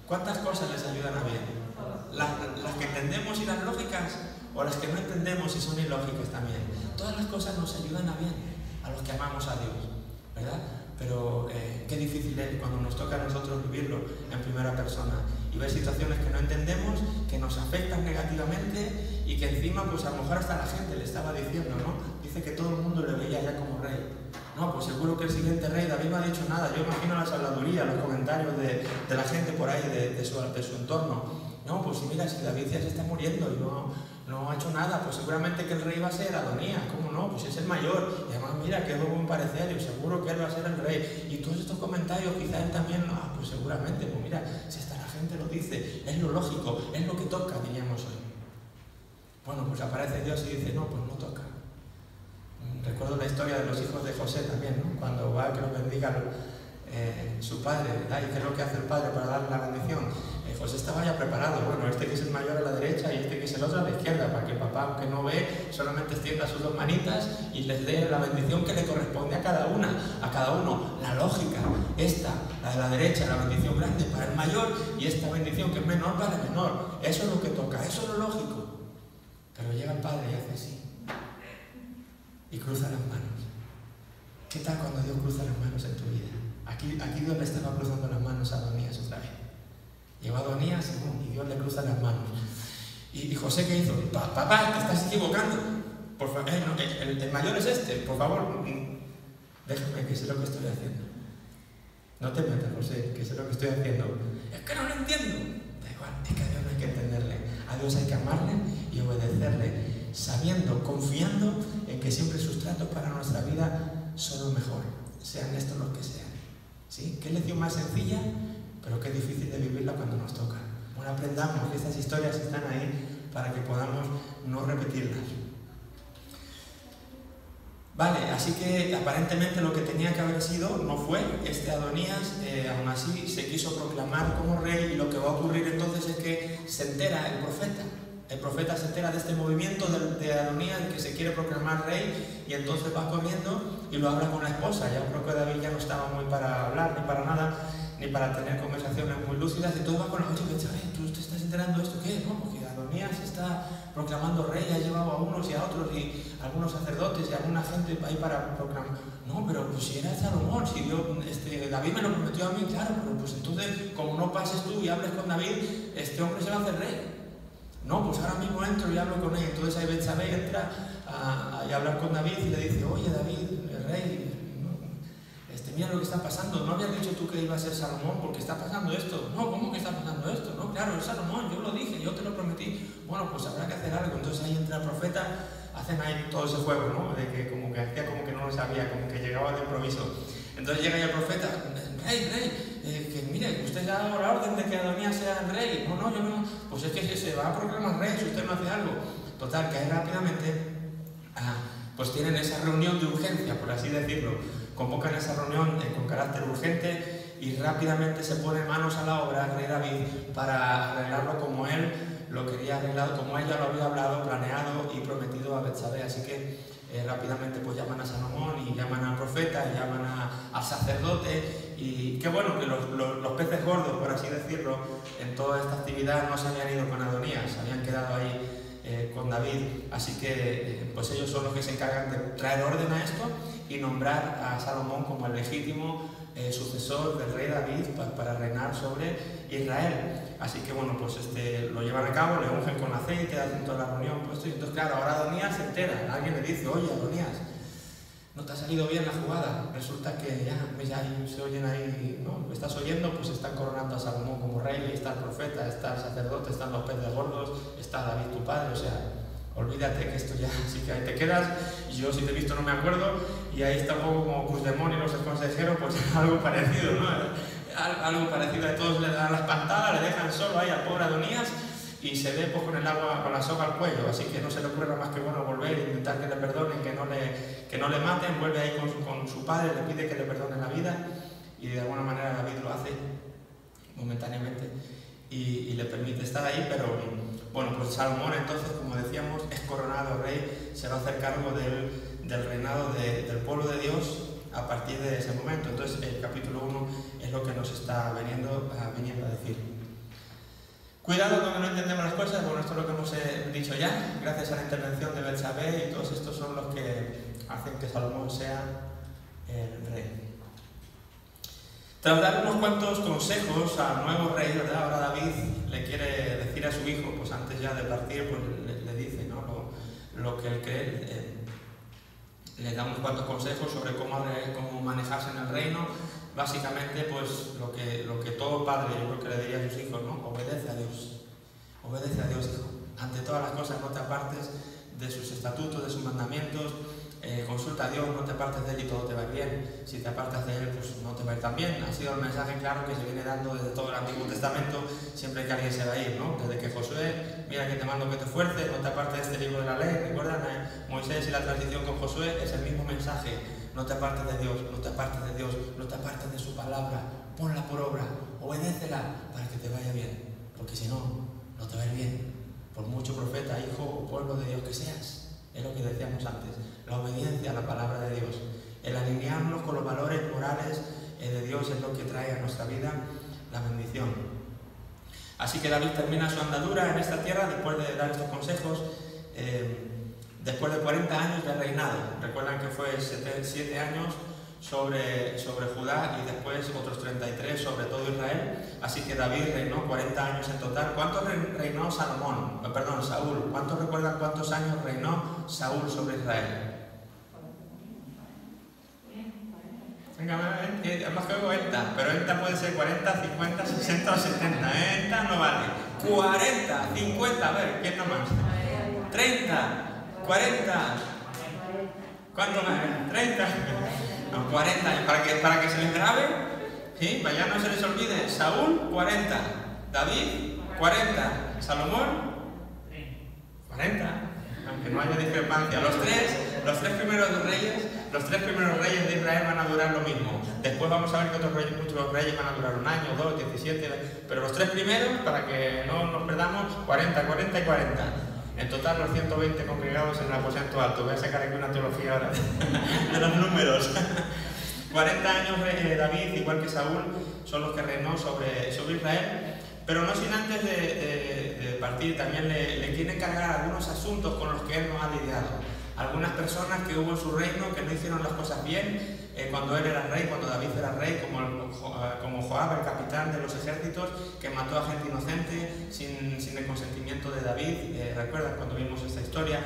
¿cuántas cosas les ayudan a bien? Las que entendemos y las lógicas, o las que no entendemos y son ilógicas también. Todas las cosas nos ayudan a bien, a los que amamos a Dios, ¿verdad? Pero qué difícil es cuando nos toca a nosotros vivirlo en primera persona y ver situaciones que no entendemos, que nos afectan negativamente y que encima, pues a lo mejor hasta la gente le estaba diciendo, ¿no? Dice que todo el mundo le veía ya como rey. No, pues seguro que el siguiente rey, David no ha dicho nada. Yo imagino las habladurías, los comentarios de la gente por ahí, de su entorno. No, pues si mira, si David ya se está muriendo y no ha hecho nada, pues seguramente que el rey va a ser Adonías. ¿Cómo no? Pues es el mayor. Y además mira, que es buen parecer y seguro que él va a ser el rey. Y todos estos comentarios, quizás él también, pues seguramente, pues mira, si hasta la gente lo dice, es lo lógico, es lo que toca, diríamos hoy. Bueno, pues aparece Dios y dice, no, pues no toca. Recuerdo la historia de los hijos de José también, ¿no? Cuando va a que lo bendiga su padre, ¿verdad? ¿Y qué es lo que hace el padre para darle la bendición? José estaba ya preparado, bueno, este que es el mayor a la derecha y este que es el otro a la izquierda, para que papá, aunque no ve, solamente extienda sus dos manitas y les dé la bendición que le corresponde a cada uno. La lógica, la de la derecha, la bendición grande para el mayor, y esta bendición que es menor para el menor. Eso es lo que toca, eso es lo lógico. Pero llega el padre y hace así, y cruza las manos. ¿Qué tal cuando Dios cruza las manos en tu vida? Aquí Dios le estaba cruzando las manos a Adonías otra vez. Llegó Adonías y Dios le cruza las manos. ¿Y José qué hizo? Papá, te estás equivocando. Por favor, el mayor es este, por favor, déjame que sé lo que estoy haciendo. No te metas, José, que sé lo que estoy haciendo. Es que no lo entiendo. Da igual, es que a Dios no hay que entenderle. A Dios hay que amarle y obedecerle, sabiendo, confiando en que siempre sus tratos para nuestra vida son lo mejor, sean estos los que sean. ¿Sí? ¿Qué lección más sencilla? Pero qué difícil de vivirla cuando nos toca. Bueno, aprendamos que estas historias están ahí para que podamos no repetirlas. Vale, así que aparentemente lo que tenía que haber sido no fue. Adonías, aún así, se quiso proclamar como rey, y lo que va a ocurrir entonces es que se entera el profeta. El profeta se entera de este movimiento de Adonías, que se quiere proclamar rey, y entonces va corriendo y lo habla con la esposa. Ya creo que David ya no estaba muy para hablar, ni para nada, ni para tener conversaciones muy lúcidas. Entonces va con la esposa y dice, ¿tú te estás enterando de esto? ¿Qué? No, porque Adonías está proclamando rey, ha llevado a unos y a otros, y algunos sacerdotes y alguna gente ahí para proclamar. No, pero pues si era Salomón, si Dios, David me lo prometió a mí, claro, pero pues entonces, como no pases tú y hables con David, este hombre se va a hacer rey. No, pues ahora mismo entro y hablo con él. Entonces ahí Betsabé entra a hablar con David y le dice, oye David, el rey, mira lo que está pasando. ¿No habías dicho tú que iba a ser Salomón? Porque está pasando esto. No, ¿cómo que está pasando esto? No, claro, es Salomón, yo lo dije, yo te lo prometí. Bueno, pues habrá que hacer algo. Entonces ahí entra el profeta, hacen ahí todo ese juego, ¿no? De que como que hacía como que no lo sabía, como que llegaba de improviso. Entonces llega ya el profeta, rey, que mire, usted ya ha dado la orden de que Adonías sea el rey. No, yo no. Pues es que se va a proclamar rey si usted no hace algo. Total, que ahí rápidamente pues tienen esa reunión de urgencia, por así decirlo. Convocan esa reunión con carácter urgente y rápidamente se pone manos a la obra el rey David para arreglarlo como él lo quería arreglado, como ella lo había hablado, planeado y prometido a Betsabé. Así que rápidamente pues llaman a Salomón y llaman al profeta y llaman al sacerdote, y qué bueno que los peces gordos, por así decirlo, en toda esta actividad no se habían ido con Adonías, habían quedado ahí con David. Así que pues ellos son los que se encargan de traer orden a esto y nombrar a Salomón como el legítimo sucesor del rey David para reinar sobre Israel. Así que bueno, pues lo llevan a cabo, le ungen con aceite, hacen toda la reunión. Pues, entonces claro, ahora Adonías se entera, alguien le dice: oye Adonías, no te ha salido bien la jugada, resulta que ya se oyen ahí, ¿no? Estás oyendo, pues están coronando a Salomón como rey, está el profeta, está el sacerdote, están los peces gordos, está David tu padre, o sea, olvídate que esto ya, así que ahí te quedas. Yo si te he visto no me acuerdo, y ahí está un poco como Puigdemont y los consejeros, pues algo parecido, ¿no? Algo parecido, a todos le dan la espantada, le dejan solo ahí al pobre Adonías, y se ve pues con el agua, con la soga al cuello, así que no se le ocurre más que bueno volver e intentar que le perdonen, que no le maten. Vuelve ahí con su padre, le pide que le perdonen la vida, y de alguna manera David lo hace momentáneamente y le permite estar ahí. Pero bueno, pues Salomón entonces, como decíamos, es coronado rey, se va a hacer cargo del reinado del pueblo de Dios a partir de ese momento. Entonces el capítulo 1 es lo que nos está viniendo a decir. Cuidado cuando no entendemos las cosas. Bueno, esto es lo que hemos dicho ya, gracias a la intervención de Betsabé, y todos estos son los que hacen que Salomón sea el rey. Tras dar unos cuantos consejos al nuevo rey, ¿verdad? Ahora David le quiere decir a su hijo, pues antes ya de partir, pues le dice, ¿no? lo que él cree, le da unos cuantos consejos sobre cómo manejarse en el reino. Básicamente, pues lo que todo padre yo creo que le diría a sus hijos, ¿no? Obedece a Dios, hijo. Ante todas las cosas no te apartes de sus estatutos, de sus mandamientos. Consulta a Dios, no te apartes de él y todo te va a ir bien. Si te apartas de él, pues no te va a ir tan bien. Ha sido el mensaje claro que se viene dando desde todo el Antiguo Testamento, siempre que alguien se va a ir, ¿no? Desde que Josué, mira que te mando que te esfuerces, no te apartes de este libro de la ley. ¿Recuerdan? Moisés y la transición con Josué es el mismo mensaje. No te apartes de Dios, no te apartes de Dios, no te apartes de su palabra. Ponla por obra, obedécela para que te vaya bien. Porque si no, no te va a ir bien. Por mucho profeta, hijo o pueblo de Dios que seas. Es lo que decíamos antes, la obediencia a la palabra de Dios, el alinearnos con los valores morales de Dios es lo que trae a nuestra vida la bendición. Así que David termina su andadura en esta tierra después de dar estos consejos, después de 40 años de reinado. Recuerdan que fue 7 años sobre Judá y después otros 33 sobre todo Israel. Así que David reinó 40 años en total. ¿Cuántos reinó Saúl? ¿Cuántos recuerdan cuántos años reinó Saúl sobre Israel? Venga, más que 40, pero esta puede ser 40, 50, 60 o 70. Esta no vale. 40, 50, a ver, ¿quién no más? 30, 40. ¿Cuánto más? 30. No, 40 años, para que se les grabe, ¿sí? Para ya no se les olvide. Saúl, 40. David, 40. Salomón, 40. Aunque no haya discrepancia. Los tres primeros reyes de Israel van a durar lo mismo. Después vamos a ver que muchos reyes van a durar 1 año, 2, 17. Pero los 3 primeros, para que no nos perdamos, 40, 40 y 40. En total los 120 congregados en el aposento alto. Voy a sacar aquí una teología ahora de los números. 40 años David, igual que Saúl, son los que reinó sobre Israel. Pero no sin antes de partir, también le quiere encargar algunos asuntos con los que él no ha lidiado. Algunas personas que hubo en su reino que no hicieron las cosas bien cuando él era rey, cuando David era rey, como Joab, el capitán de los ejércitos, que mató a gente inocente sin el consentimiento de David. ¿Recuerdan cuando vimos esta historia?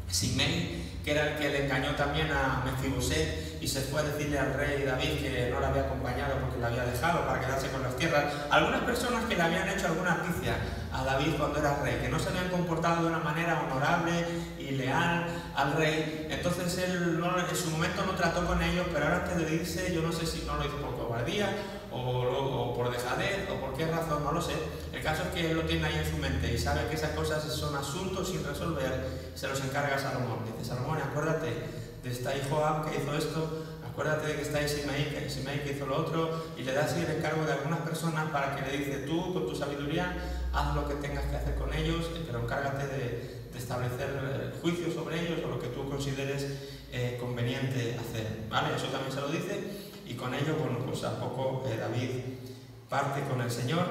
Simei, que era el que le engañó también a Mefiboset y se fue a decirle al rey David que no le había acompañado porque le había dejado para quedarse con las tierras. Algunas personas que le habían hecho alguna noticia a David cuando era rey, que no se habían comportado de una manera honorable y leal al rey. Entonces él en su momento no trató con ellos, pero ahora antes de irse, yo no sé si no lo hizo por cobardía o por dejadez o por qué razón, no lo sé. El caso es que él lo tiene ahí en su mente y sabe que esas cosas son asuntos sin resolver, se los encarga a Salomón. Dice: Salomón, acuérdate de esta hijo Joab que hizo esto, acuérdate de que está ahí Simei que hizo lo otro, y le da así el encargo de algunas personas para que le dice: tú con tu sabiduría haz lo que tengas que hacer con ellos, pero encárgate de establecer juicio sobre ellos o lo que tú consideres conveniente hacer, ¿vale? Eso también se lo dice, y con ello, bueno, pues a poco David parte con el Señor,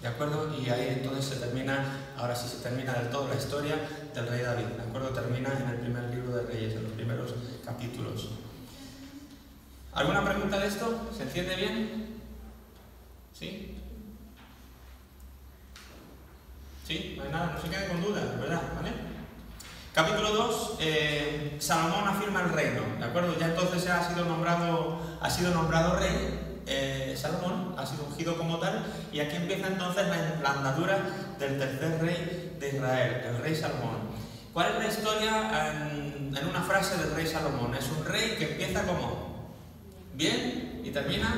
¿de acuerdo? Y ahí entonces se termina ahora sí se termina del todo la historia del rey David, ¿de acuerdo? Termina en el primer libro de Reyes, en los primeros capítulos. ¿Alguna pregunta de esto? ¿Se entiende bien? ¿Sí? ¿Sí? No hay nada, no se queden con dudas, ¿verdad? ¿Vale? Capítulo 2, Salomón afirma el reino, ¿de acuerdo? Ya entonces ha sido nombrado rey, Salomón ha sido ungido como tal, y aquí empieza entonces la andadura del tercer rey de Israel, el rey Salomón. ¿Cuál es la historia en una frase del rey Salomón? Es un rey que empieza como bien y termina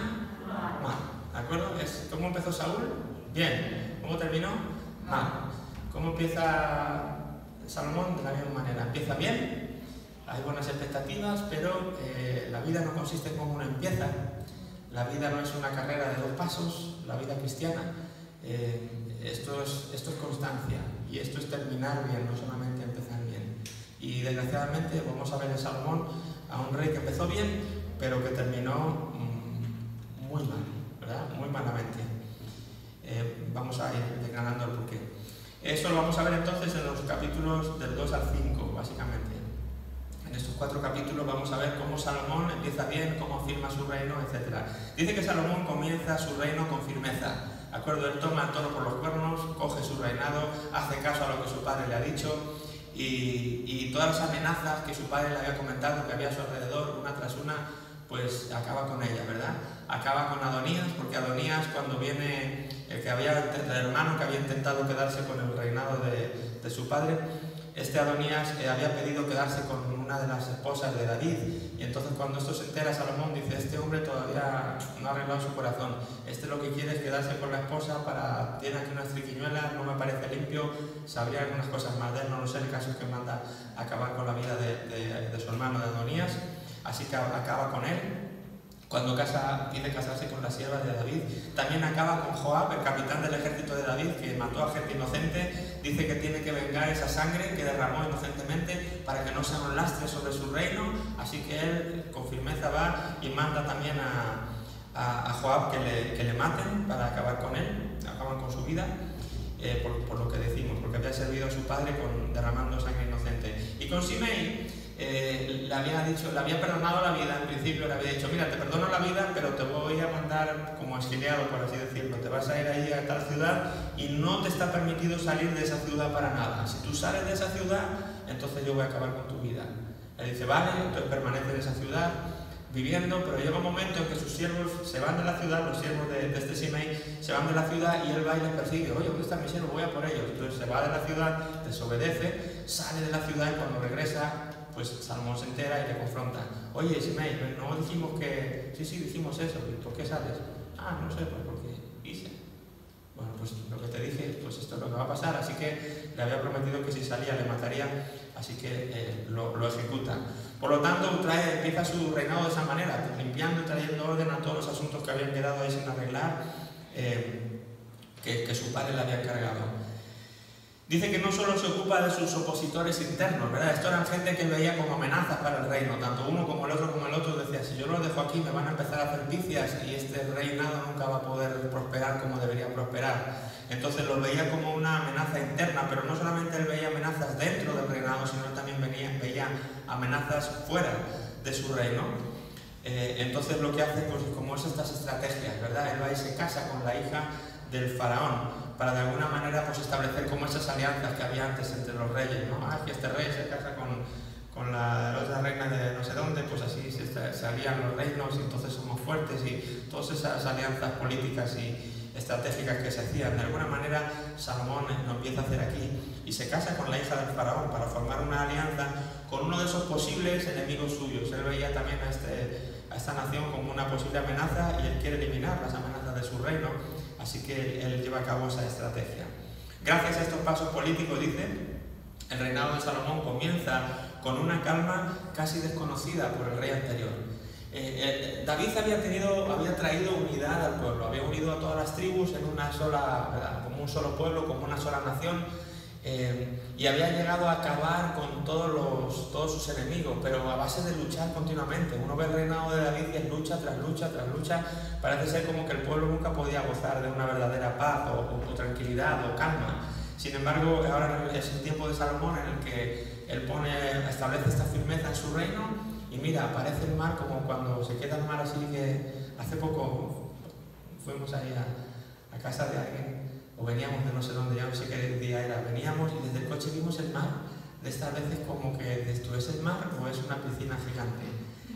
mal, ¿de acuerdo? ¿Cómo empezó Saúl? Bien. ¿Cómo terminó? Mal. ¿Cómo empieza Salomón? De la misma manera. Empieza bien, hay buenas expectativas, pero la vida no consiste en cómo uno empieza. La vida no es una carrera de 2 pasos, la vida cristiana. Esto es constancia, y esto es terminar bien, no solamente empezar bien. Y desgraciadamente vamos a ver en Salomón a un rey que empezó bien, pero que terminó muy mal, ¿verdad? Muy malamente. Vamos a ir desgranando el porqué. Eso lo vamos a ver entonces en los capítulos del 2 al 5, básicamente. En estos 4 capítulos vamos a ver cómo Salomón empieza bien, cómo afirma su reino, etc. Dice que Salomón comienza su reino con firmeza. ¿De acuerdo? Él toma el toro por los cuernos, coge su reinado, hace caso a lo que su padre le ha dicho, y todas las amenazas que su padre le había comentado, que había a su alrededor, una tras una, pues acaba con ellas, ¿verdad? Acaba con Adonías, porque Adonías, cuando viene el hermano que había intentado quedarse con el reinado de su padre, este Adonías había pedido quedarse con una de las esposas de David, y entonces cuando esto se entera Salomón dice: este hombre todavía no ha arreglado su corazón, este lo que quiere es quedarse con la esposa tiene aquí unas triquiñuelas, no me parece limpio, sabría algunas cosas más de él, no lo sé, el caso es que manda a acabar con la vida de su hermano de Adonías, así que acaba con él. Cuando pide casarse con la sierva de David, también acaba con Joab, el capitán del ejército de David, que mató a gente inocente. Dice que tiene que vengar esa sangre que derramó inocentemente para que no sea un lastre sobre su reino. Así que él con firmeza va y manda también a Joab que le maten para acabar con él, acaban con su vida, por lo que decimos, porque había servido a su padre derramando sangre inocente. Y con Simei, le había perdonado la vida en principio, le había dicho: mira, te perdono la vida, pero te voy a mandar como exiliado, por así decirlo, te vas a ir ahí a tal ciudad y no te está permitido salir de esa ciudad para nada. Si tú sales de esa ciudad, entonces yo voy a acabar con tu vida. Él dice: vale, entonces permanece en esa ciudad viviendo, pero llega un momento en que sus siervos se van de la ciudad, los siervos de este Simei se van de la ciudad, y él va y les persigue: oye, ¿dónde están mis siervos? Voy a por ellos. Entonces se va de la ciudad, desobedece, sale de la ciudad, y cuando regresa, pues Salomón se entera y le confronta: oye, Simei, no dijimos que... Sí, dijimos eso, ¿por qué sales? Ah, no sé, pues porque hice. Bueno, pues lo que te dije, pues esto es lo que va a pasar, así que le había prometido que si salía le mataría, así que lo ejecuta. Por lo tanto, empieza su reinado de esa manera, limpiando y trayendo orden a todos los asuntos que habían quedado ahí sin arreglar, que su padre le había encargado. Dice que no solo se ocupa de sus opositores internos, ¿verdad? Esto eran gente que veía como amenazas para el reino, tanto uno como el otro decía: si yo los dejo aquí me van a empezar a hacer vicias y este reinado nunca va a poder prosperar como debería prosperar. Entonces los veía como una amenaza interna, pero no solamente él veía amenazas dentro del reinado, sino él también veía amenazas fuera de su reino. Entonces lo que hace, pues como es estas estrategias, ¿verdad? Él va y se casa con la hija del faraón, para de alguna manera pues establecer como esas alianzas que había antes entre los reyes, ¿no? Que este rey se casa con la otra reina de no sé dónde, pues así se alían los reinos y entonces somos fuertes, y todas esas alianzas políticas y estratégicas que se hacían. De alguna manera Salomón lo empieza a hacer aquí y se casa con la hija del faraón para formar una alianza con uno de esos posibles enemigos suyos. Él veía también a esta nación como una posible amenaza y él quiere eliminar las amenazas de su reino. Así que él lleva a cabo esa estrategia. Gracias a estos pasos políticos, dice, el reinado de Salomón comienza con una calma casi desconocida por el rey anterior. David había traído unidad al pueblo, había unido a todas las tribus en una sola, ¿verdad? Como un solo pueblo, como una sola nación, y había llegado a acabar con todos sus enemigos, pero a base de luchar continuamente. Uno ve el reinado de David y es lucha tras lucha tras lucha. Parece ser como que el pueblo nunca podía gozar de una verdadera paz o tranquilidad o calma. Sin embargo, ahora es el tiempo de Salomón en el que él establece esta firmeza en su reino y mira, aparece el mar como cuando se queda el mar así que hace poco fuimos ahí a casa de alguien o veníamos de no sé dónde, ya no sé qué día era, veníamos y desde el coche vimos el mar de estas veces como que esto es el mar o es una piscina gigante.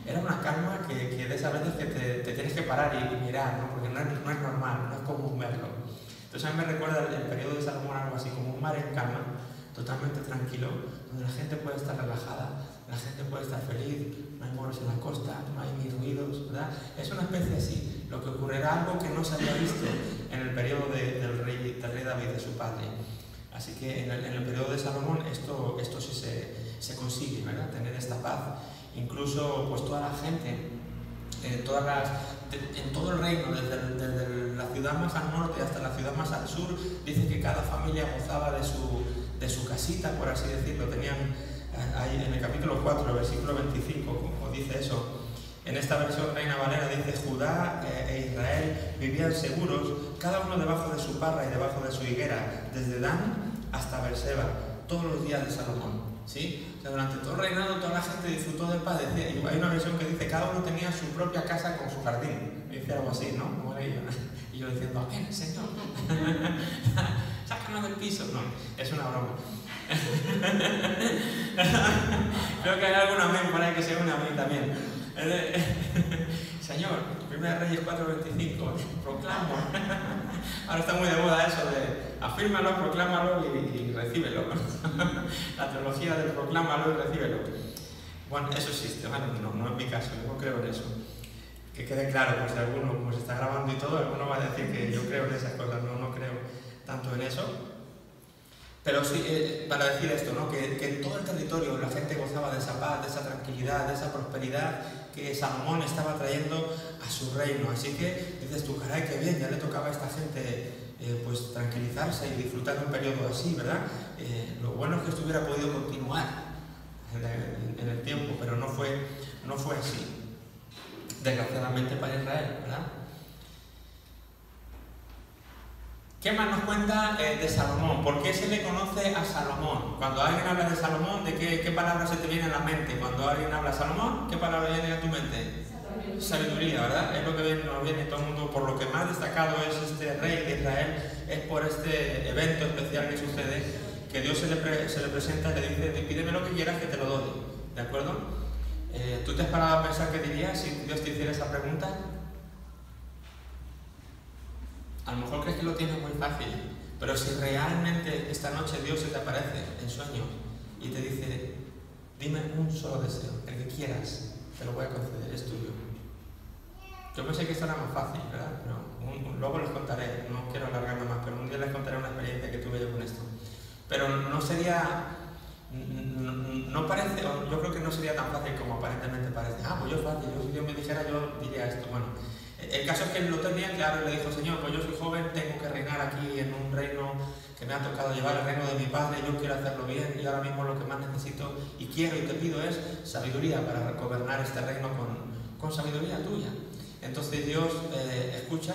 Era una calma que de esas veces que te tienes que parar y mirar, ¿no? Porque no es normal, no es común verlo. Entonces a mí me recuerda el periodo de Salomón algo así como un mar en calma, totalmente tranquilo, donde la gente puede estar relajada, la gente puede estar feliz, no hay moros en la costa, no hay ni ruidos, ¿verdad? Es una especie así, lo que ocurrirá algo que no se había visto en el periodo del rey David, de su padre. Así que en el periodo de Salomón esto sí se consigue, ¿verdad? Tener esta paz. Incluso pues toda la gente, en todo el reino, desde la ciudad más al norte hasta la ciudad más al sur, dice que cada familia gozaba de su casita, por así decirlo. Tenían ahí en el capítulo 4, versículo 25, como dice eso. En esta versión Reina Valera dice: Judá e Israel vivían seguros, cada uno debajo de su parra y debajo de su higuera, desde Dan hasta Berseba, todos los días de Salomón. ¿Sí? O sea, durante todo el reinado toda la gente disfrutó de paz. Hay una versión que dice: cada uno tenía su propia casa con su jardín. Me dice algo así, ¿no? Como era yo. Y yo diciendo: amén, Señor. Sácanos del piso. No, es una broma. Creo que hay algún amén por ahí que se une a mí también. Señor, 1 Reyes 4:25, proclamo. Ahora está muy de moda eso de afírmalo, proclámalo y recíbelo. La teología del proclámalo y recíbelo. Bueno, eso existe, bueno, no es mi caso, yo no creo en eso. Que quede claro, pues si alguno, como se está grabando y todo, alguno va a decir que yo creo en esas cosas, no creo tanto en eso. Pero sí, para decir esto, ¿no? Que en todo el territorio la gente gozaba de esa paz, de esa tranquilidad, de esa prosperidad que Salomón estaba trayendo a su reino. Así que dices tú: caray, qué bien, ya le tocaba a esta gente pues tranquilizarse y disfrutar de un periodo así, ¿verdad? Lo bueno es que esto hubiera podido continuar en el tiempo, pero no fue así, desgraciadamente para Israel, ¿verdad? ¿Qué más nos cuenta de Salomón? ¿Por qué se le conoce a Salomón? Cuando alguien habla de Salomón, ¿de qué palabra se te viene a la mente? Cuando alguien habla de Salomón, ¿qué palabra viene a tu mente? Sabiduría, ¿verdad? Es lo que nos viene todo el mundo. Por lo que más destacado es este rey de Israel, es por este evento especial que sucede, que Dios se le presenta y le dice: pídeme lo que quieras que te lo doy, ¿de acuerdo? ¿Tú te has parado a pensar qué dirías si Dios te hiciera esa pregunta? A lo mejor crees que lo tienes muy fácil, pero si realmente esta noche Dios se te aparece en sueños y te dice: dime un solo deseo, el que quieras, te lo voy a conceder, es tuyo. Yo pensé que esto era más fácil, ¿verdad? Pero luego les contaré, no quiero alargarlo más, pero un día les contaré una experiencia que tuve yo con esto. Pero no parece, yo creo que no sería tan fácil como aparentemente parece. Pues yo fácil, si Dios me dijera, yo diría esto. Bueno, el caso es que él lo tenía claro y le dijo: Señor, pues yo soy joven, tengo que reinar aquí en un reino que me ha tocado llevar, el reino de mi padre, yo quiero hacerlo bien y ahora mismo lo que más necesito y quiero y te pido es sabiduría para gobernar este reino con sabiduría tuya. Entonces Dios escucha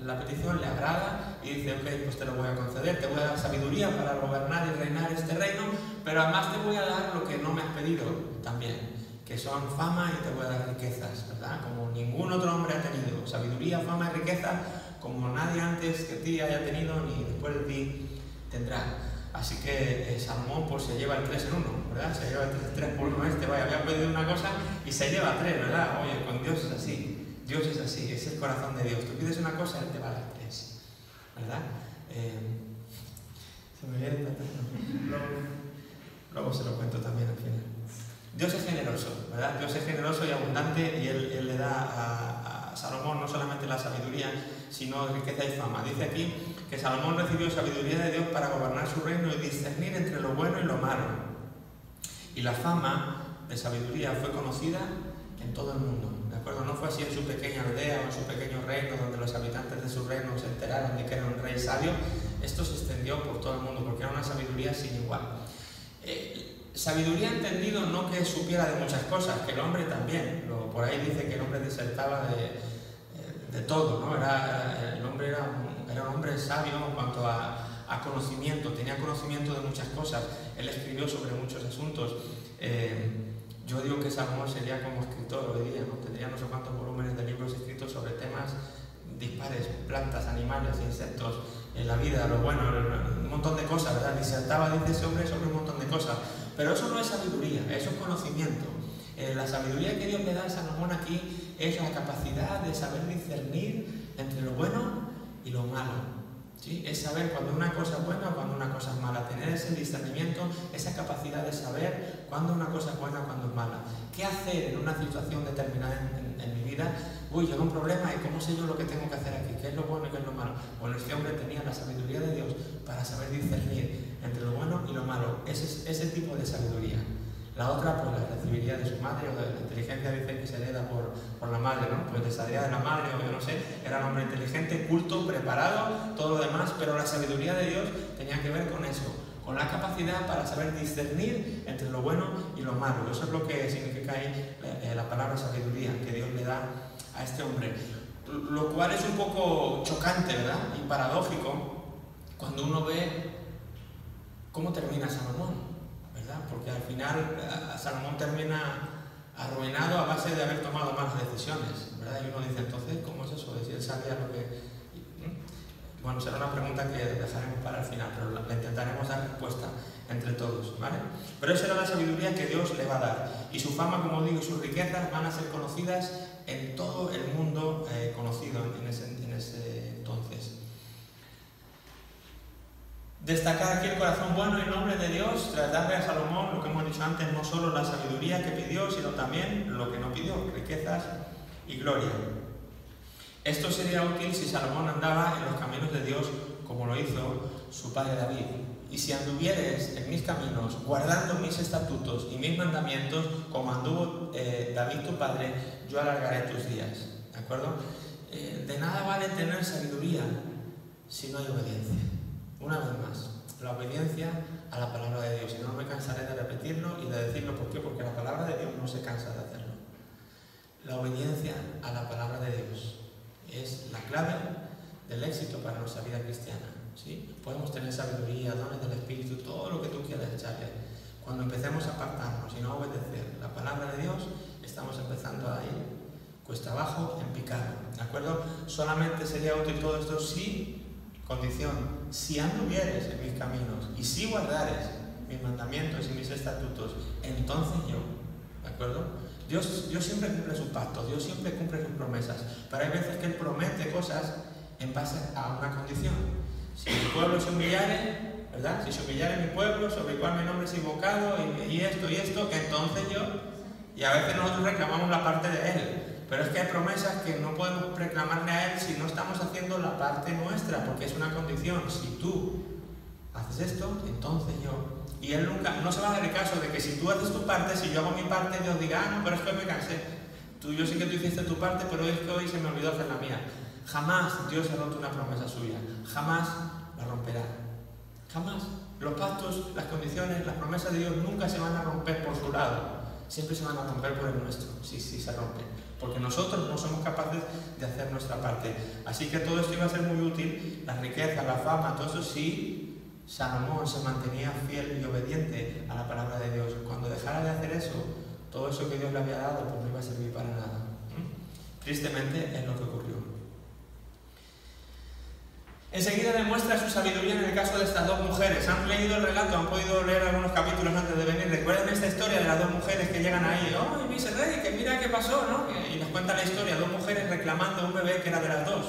la petición, le agrada y dice: ok, pues te lo voy a conceder, te voy a dar sabiduría para gobernar y reinar este reino, pero además te voy a dar lo que no me has pedido también, que son fama, y te voy a dar riquezas, ¿verdad? Como ningún otro hombre ha tenido, sabiduría, fama y riqueza, como nadie antes que ti haya tenido ni después de ti tendrá. Así que Salomón pues se lleva el 3 en 1, ¿verdad? Se lleva el 3 por 1 vaya, había pedido una cosa y se lleva 3, ¿verdad? Oye, con Dios es así. Dios es así, es el corazón de Dios. Tú pides una cosa, Él te va a dar 3, ¿verdad? Se me viene luego se lo cuento también al final. Dios es generoso, ¿verdad? Dios es generoso y abundante, y Él le da a Salomón no solamente la sabiduría, sino riqueza y fama. Dice aquí que Salomón recibió sabiduría de Dios para gobernar su reino y discernir entre lo bueno y lo malo. Y la fama de sabiduría fue conocida en todo el mundo, ¿de acuerdo? No fue así en su pequeña aldea o en su pequeño reino, donde los habitantes de su reino se enteraron de que era un rey sabio. Esto se extendió por todo el mundo porque era una sabiduría sin igual. Sabiduría entendido no que supiera de muchas cosas, que el hombre también. Por ahí dice que el hombre disertaba de todo, ¿no? El hombre era un hombre sabio en cuanto a a conocimiento, tenía conocimiento de muchas cosas. Él escribió sobre muchos asuntos. Yo digo que Salomón sería como escritor hoy día, ¿no? Tendría no sé cuántos volúmenes de libros escritos sobre temas dispares, plantas, animales, insectos, la vida, lo bueno, un montón de cosas, ¿verdad? Disertaba, dice ese hombre, sobre un montón de cosas. Pero eso no es sabiduría, eso es conocimiento. La sabiduría que Dios le da a Salomón aquí es la capacidad de saber discernir entre lo bueno y lo malo. ¿Sí? Es saber cuando una cosa es buena o cuando una cosa es mala, tener ese discernimiento, esa capacidad de saber cuándo una cosa es buena o cuándo es mala. ¿Qué hacer en una situación determinada en mi vida? Uy, llega un problema y ¿cómo sé yo lo que tengo que hacer aquí? ¿Qué es lo bueno y qué es lo malo? Bueno, este hombre tenía la sabiduría de Dios para saber discernir entre lo bueno y lo malo. Ese tipo de sabiduría. La otra, pues la recibiría de su madre, o de la inteligencia dice que se hereda por la madre, ¿no? Pues desaría de la madre, o yo no sé, era un hombre inteligente, culto, preparado, todo lo demás, pero la sabiduría de Dios tenía que ver con eso, con la capacidad para saber discernir entre lo bueno y lo malo. Eso es lo que significa ahí la palabra sabiduría que Dios le da a este hombre. Lo cual es un poco chocante, ¿verdad? Y paradójico cuando uno ve cómo termina Salomón. ¿Verdad? Porque al final Salomón termina arruinado a base de haber tomado malas decisiones, ¿verdad? Y uno dice, entonces, ¿cómo es eso? De si él sabía lo que... Bueno, será una pregunta que dejaremos para el final, pero la intentaremos dar respuesta entre todos, ¿vale? Pero esa era la sabiduría que Dios le va a dar. Y su fama, como digo, y sus riquezas van a ser conocidas en todo el mundo conocido en ese entonces. Destacar aquí el corazón bueno y noble de Dios, tras darle a Salomón, lo que hemos dicho antes, no solo la sabiduría que pidió, sino también lo que no pidió, riquezas y gloria. Esto sería útil si Salomón andaba en los caminos de Dios como lo hizo su padre David. Y si anduvieres en mis caminos, guardando mis estatutos y mis mandamientos, como anduvo David tu padre, yo alargaré tus días. ¿De acuerdo? De nada vale tener sabiduría si no hay obediencia. Una vez más, la obediencia a la palabra de Dios. Y no me cansaré de repetirlo y de decirlo. ¿Por qué? Porque la palabra de Dios no se cansa de hacerlo. La obediencia a la palabra de Dios es la clave del éxito para nuestra vida cristiana. ¿Sí? Podemos tener sabiduría, dones del Espíritu, todo lo que tú quieras echarle. Cuando empecemos a apartarnos y no a obedecer la palabra de Dios, estamos empezando a ir cuesta abajo en picado. ¿De acuerdo? Solamente sería útil todo esto si... Condición, si anduvieres en mis caminos y si guardares mis mandamientos y mis estatutos, entonces yo, ¿de acuerdo? Dios siempre cumple sus pactos, Dios siempre cumple sus promesas, pero hay veces que Él promete cosas en base a una condición. Si mi pueblo se humillare, ¿verdad? Si se humillare mi pueblo, sobre el cual mi nombre es invocado, y esto, entonces yo, y a veces nosotros reclamamos la parte de Él. Pero es que hay promesas que no podemos reclamarle a Él si no estamos haciendo la parte nuestra, porque es una condición. Si tú haces esto, entonces yo. Y Él nunca, no se va a dar el caso de que si tú haces tu parte, si yo hago mi parte, Dios diga, no, pero es que me cansé. Yo sé que tú hiciste tu parte, pero es que hoy se me olvidó hacer la mía. Jamás Dios ha roto una promesa suya. Jamás la romperá. Jamás. Los pactos, las condiciones, las promesas de Dios nunca se van a romper por su lado. Siempre se van a romper por el nuestro, sí se rompen, porque nosotros no somos capaces de hacer nuestra parte. Así que todo esto iba a ser muy útil, la riqueza, la fama, todo eso si Salomón se mantenía fiel y obediente a la palabra de Dios. Cuando dejara de hacer eso, todo eso que Dios le había dado, pues no iba a servir para nada. Tristemente es lo que ocurrió. Enseguida demuestra su sabiduría en el caso de estas dos mujeres. Han leído el relato, han podido leer algunos capítulos antes de venir. Recuerden esta historia de las dos mujeres que llegan ahí. ¡Oh, vicerrey, que mira qué pasó!, ¿no? Y nos cuenta la historia, dos mujeres reclamando un bebé que era de las dos,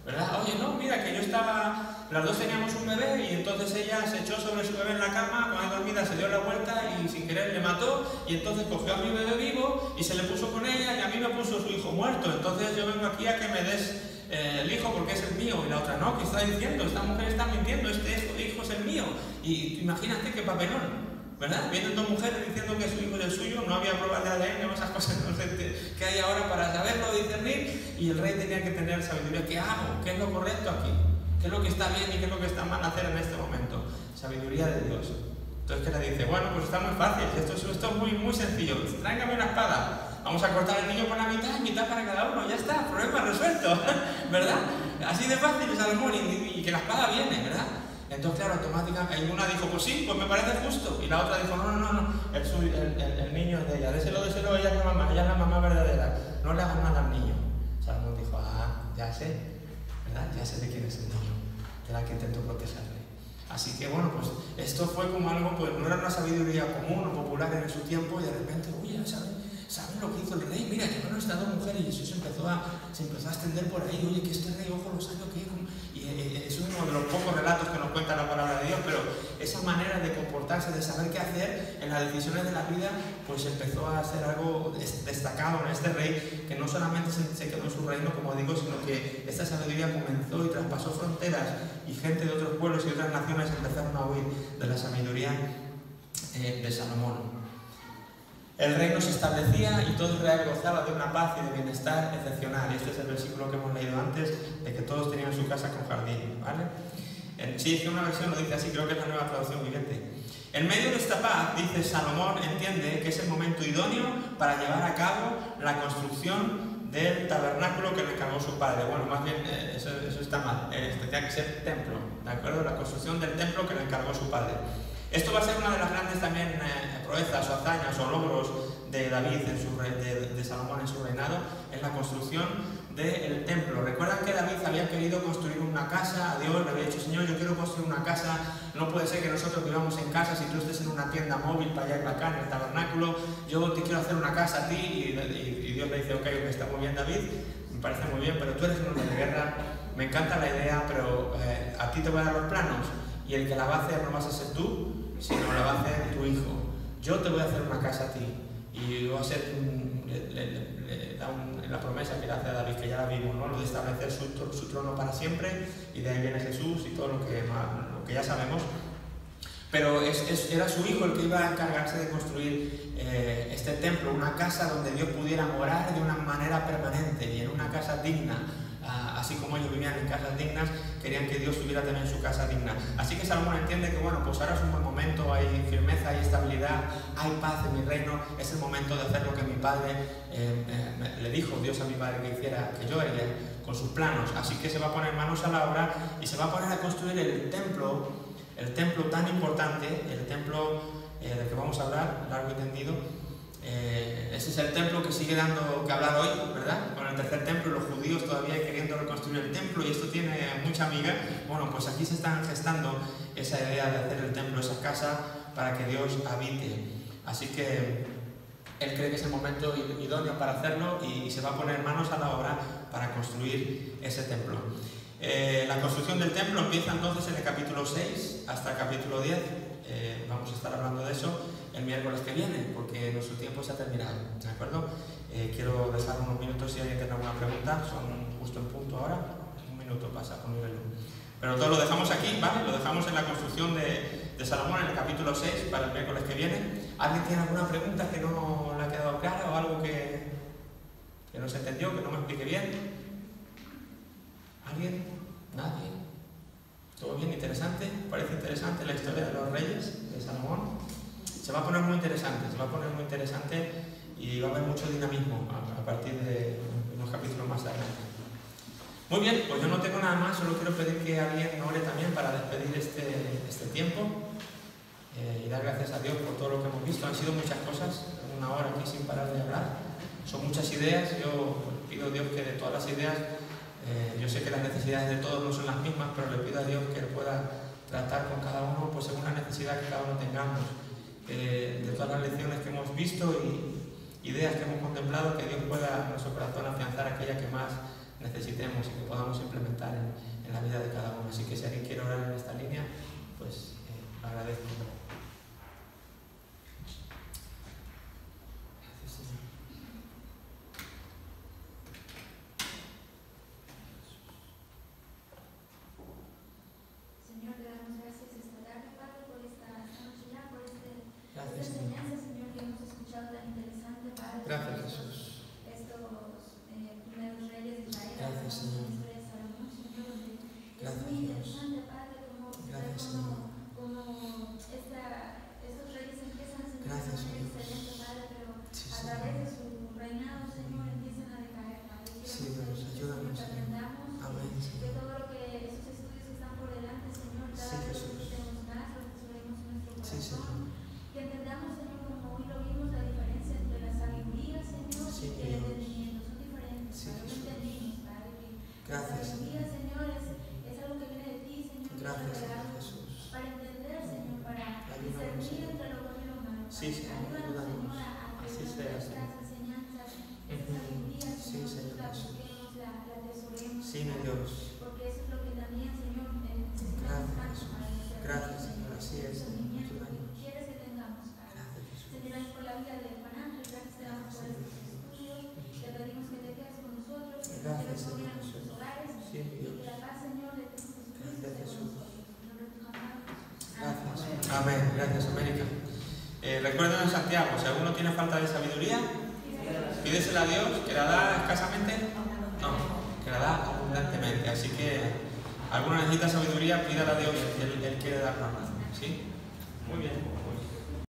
¿verdad? Oye, no, mira que yo estaba... Las dos teníamos un bebé y entonces ella se echó sobre su bebé en la cama, cuando dormida se dio la vuelta y sin querer le mató, y entonces cogió a mi bebé vivo y se le puso con ella y a mí me puso su hijo muerto. Entonces yo vengo aquí a que me des el hijo porque es el mío. Y la otra, no, ¿qué está diciendo? Esta mujer está mintiendo, este hijo es el mío. Y imagínate qué papelón, ¿verdad? Vienen dos mujeres diciendo que su hijo es el suyo, no había pruebas de ADN o esas cosas que hay ahora para saberlo, discernir, y el rey tenía que tener sabiduría. ¿Qué hago? ¿Qué es lo correcto aquí? ¿Qué es lo que está bien y qué es lo que está mal hacer en este momento? Sabiduría de Dios. Entonces, ¿qué le dice? Bueno, pues está muy fácil, esto es muy, muy sencillo. Tráigame una espada. Vamos a cortar el niño por la mitad, mitad para cada uno, ya está, problema resuelto, ¿verdad? Así de fácil, Salomón, y que la espada viene, ¿verdad? Entonces, claro, automáticamente, una dijo, pues sí, pues me parece justo. Y la otra dijo, no, el niño es de ella, déselo, ella es la mamá verdadera. No le hagan nada al niño. Salomón dijo, ya sé, ¿verdad? Ya sé de quién es el niño, de la que intentó protegerle. Así que bueno, pues esto fue como algo, pues no era una sabiduría común o popular en su tiempo, y de repente, oye, ¿saben lo que hizo el rey? Mira, llevaron estas dos mujeres y eso se empezó a extender por ahí. Oye, que este rey, ojo, lo sabe, ¿qué? Y eso es uno de los pocos relatos que nos cuenta la palabra de Dios, pero esa manera de comportarse, de saber qué hacer en las decisiones de la vida, pues empezó a ser algo destacado en este rey, que no solamente se quedó en su reino, como digo, sino que esta sabiduría comenzó y traspasó fronteras, y gente de otros pueblos y otras naciones empezaron a oír de la sabiduría de Salomón. El reino se establecía y todo Israel gozaba de una paz y de bienestar excepcional. Y este es el versículo que hemos leído antes, de que todos tenían su casa con jardín, ¿vale? Sí, es que una versión lo dice así, creo que es la Nueva Traducción Viviente. En medio de esta paz, dice Salomón, entiende que es el momento idóneo para llevar a cabo la construcción del tabernáculo que le encargó su padre. Bueno, más bien, eso está mal, tenía que ser templo, ¿de acuerdo? La construcción del templo que le encargó su padre. Esto va a ser una de las grandes también proezas o hazañas o logros de David, de Salomón en su reinado, en la construcción del templo. Recuerdan que David había querido construir una casa a Dios, le había dicho, Señor, yo quiero construir una casa, no puede ser que nosotros vivamos en casa si tú estés en una tienda móvil para allá acá en el tabernáculo, yo te quiero hacer una casa a ti, y Dios le dice, ok, me está muy bien David, me parece muy bien, pero tú eres un hombre de guerra, me encanta la idea, pero a ti te voy a dar los planos, y el que la va a hacer no vas a ser tú, sino la va a hacer tu hijo. Yo te voy a hacer una casa a ti, y va a ser le da la promesa que le hace a David, que ya la vimos, ¿no? Lo de establecer su trono para siempre, y de ahí viene Jesús y todo lo que ya sabemos. Pero era su hijo el que iba a encargarse de construir este templo, una casa donde Dios pudiera morar de una manera permanente y en una casa digna. Así como ellos vivían en casas dignas, querían que Dios tuviera también su casa digna. Así que Salomón entiende que bueno, pues ahora es un buen momento, hay firmeza, hay estabilidad, hay paz en mi reino, es el momento de hacer lo que mi padre le dijo Dios a mi padre que hiciera, que yo haría con sus planos. Así que se va a poner manos a la obra y se va a poner a construir el templo tan importante, el templo del que vamos a hablar, largo y tendido. Ese es el templo que sigue dando que hablar hoy, ¿verdad? Con el tercer templo, los judíos todavía queriendo reconstruir el templo, y esto tiene mucha amiga. Bueno, pues aquí se están gestando esa idea de hacer el templo, esa casa, para que Dios habite. Así que él cree que es el momento idóneo para hacerlo y se va a poner manos a la obra para construir ese templo. La construcción del templo empieza entonces en el capítulo 6 hasta el capítulo 10. Vamos a estar hablando de eso el miércoles que viene, porque nuestro tiempo se ha terminado, ¿de acuerdo? Quiero dejar unos minutos si alguien tiene alguna pregunta, son justo en punto ahora, un minuto pasa con mi reloj. Pero todo lo dejamos aquí, ¿vale? Lo dejamos en la construcción de Salomón en el capítulo 6 para el miércoles que viene. ¿Alguien tiene alguna pregunta que no le ha quedado clara o algo que no se entendió, que no me explique bien? ¿Alguien? ¿Nadie? ¿Todo bien? ¿Interesante? ¿Parece interesante la historia de los reyes de Salomón? Se va a poner muy interesante, y va a haber mucho dinamismo a partir de unos capítulos más adelante. Muy bien, pues yo no tengo nada más, solo quiero pedir que alguien ore también para despedir este tiempo y dar gracias a Dios por todo lo que hemos visto. Han sido muchas cosas, una hora aquí sin parar de hablar, son muchas ideas. Yo pido a Dios que de todas las ideas, yo sé que las necesidades de todos no son las mismas, pero le pido a Dios que Él pueda tratar con cada uno pues según la necesidad que cada uno tengamos. De todas las lecciones que hemos visto y ideas que hemos contemplado, que Dios pueda en nuestro corazón afianzar aquella que más necesitemos y que podamos implementar en la vida de cada uno. Así que si alguien quiere orar en esta línea, pues agradezco. Gracias, Jesús. Estos primeros reyes de Israel. Gracias, Señor. Salomón, Señor, Gracias, es muy Dios. interesante, Padre, como Gracias, Señor. esta Sí, mi Dios. Porque eso es lo que también, Señor, necesitamos tanto para nuestra vida. Gracias, Señor, así es. Entendimiento que tú quieres que tengamos, Padre. Te pedimos por la vida de Juan, gracias te damos por estos estudios. Te pedimos que te quedes con nosotros, que te lleves con a nuestros hogares. Sí, mi Y Dios. que la paz, Señor, de Cristo Jesucristo esté con nosotros. En nombre de tu amado Jesús. Gracias. Amén. Gracias, América. Recuerden en Santiago, si alguno tiene falta de sabiduría, pídesela a Dios, que la da escasamente, no, que la da abundantemente. Así que alguno necesita sabiduría, pídala a Dios, Él quiere darnos más. ¿Sí? Muy bien.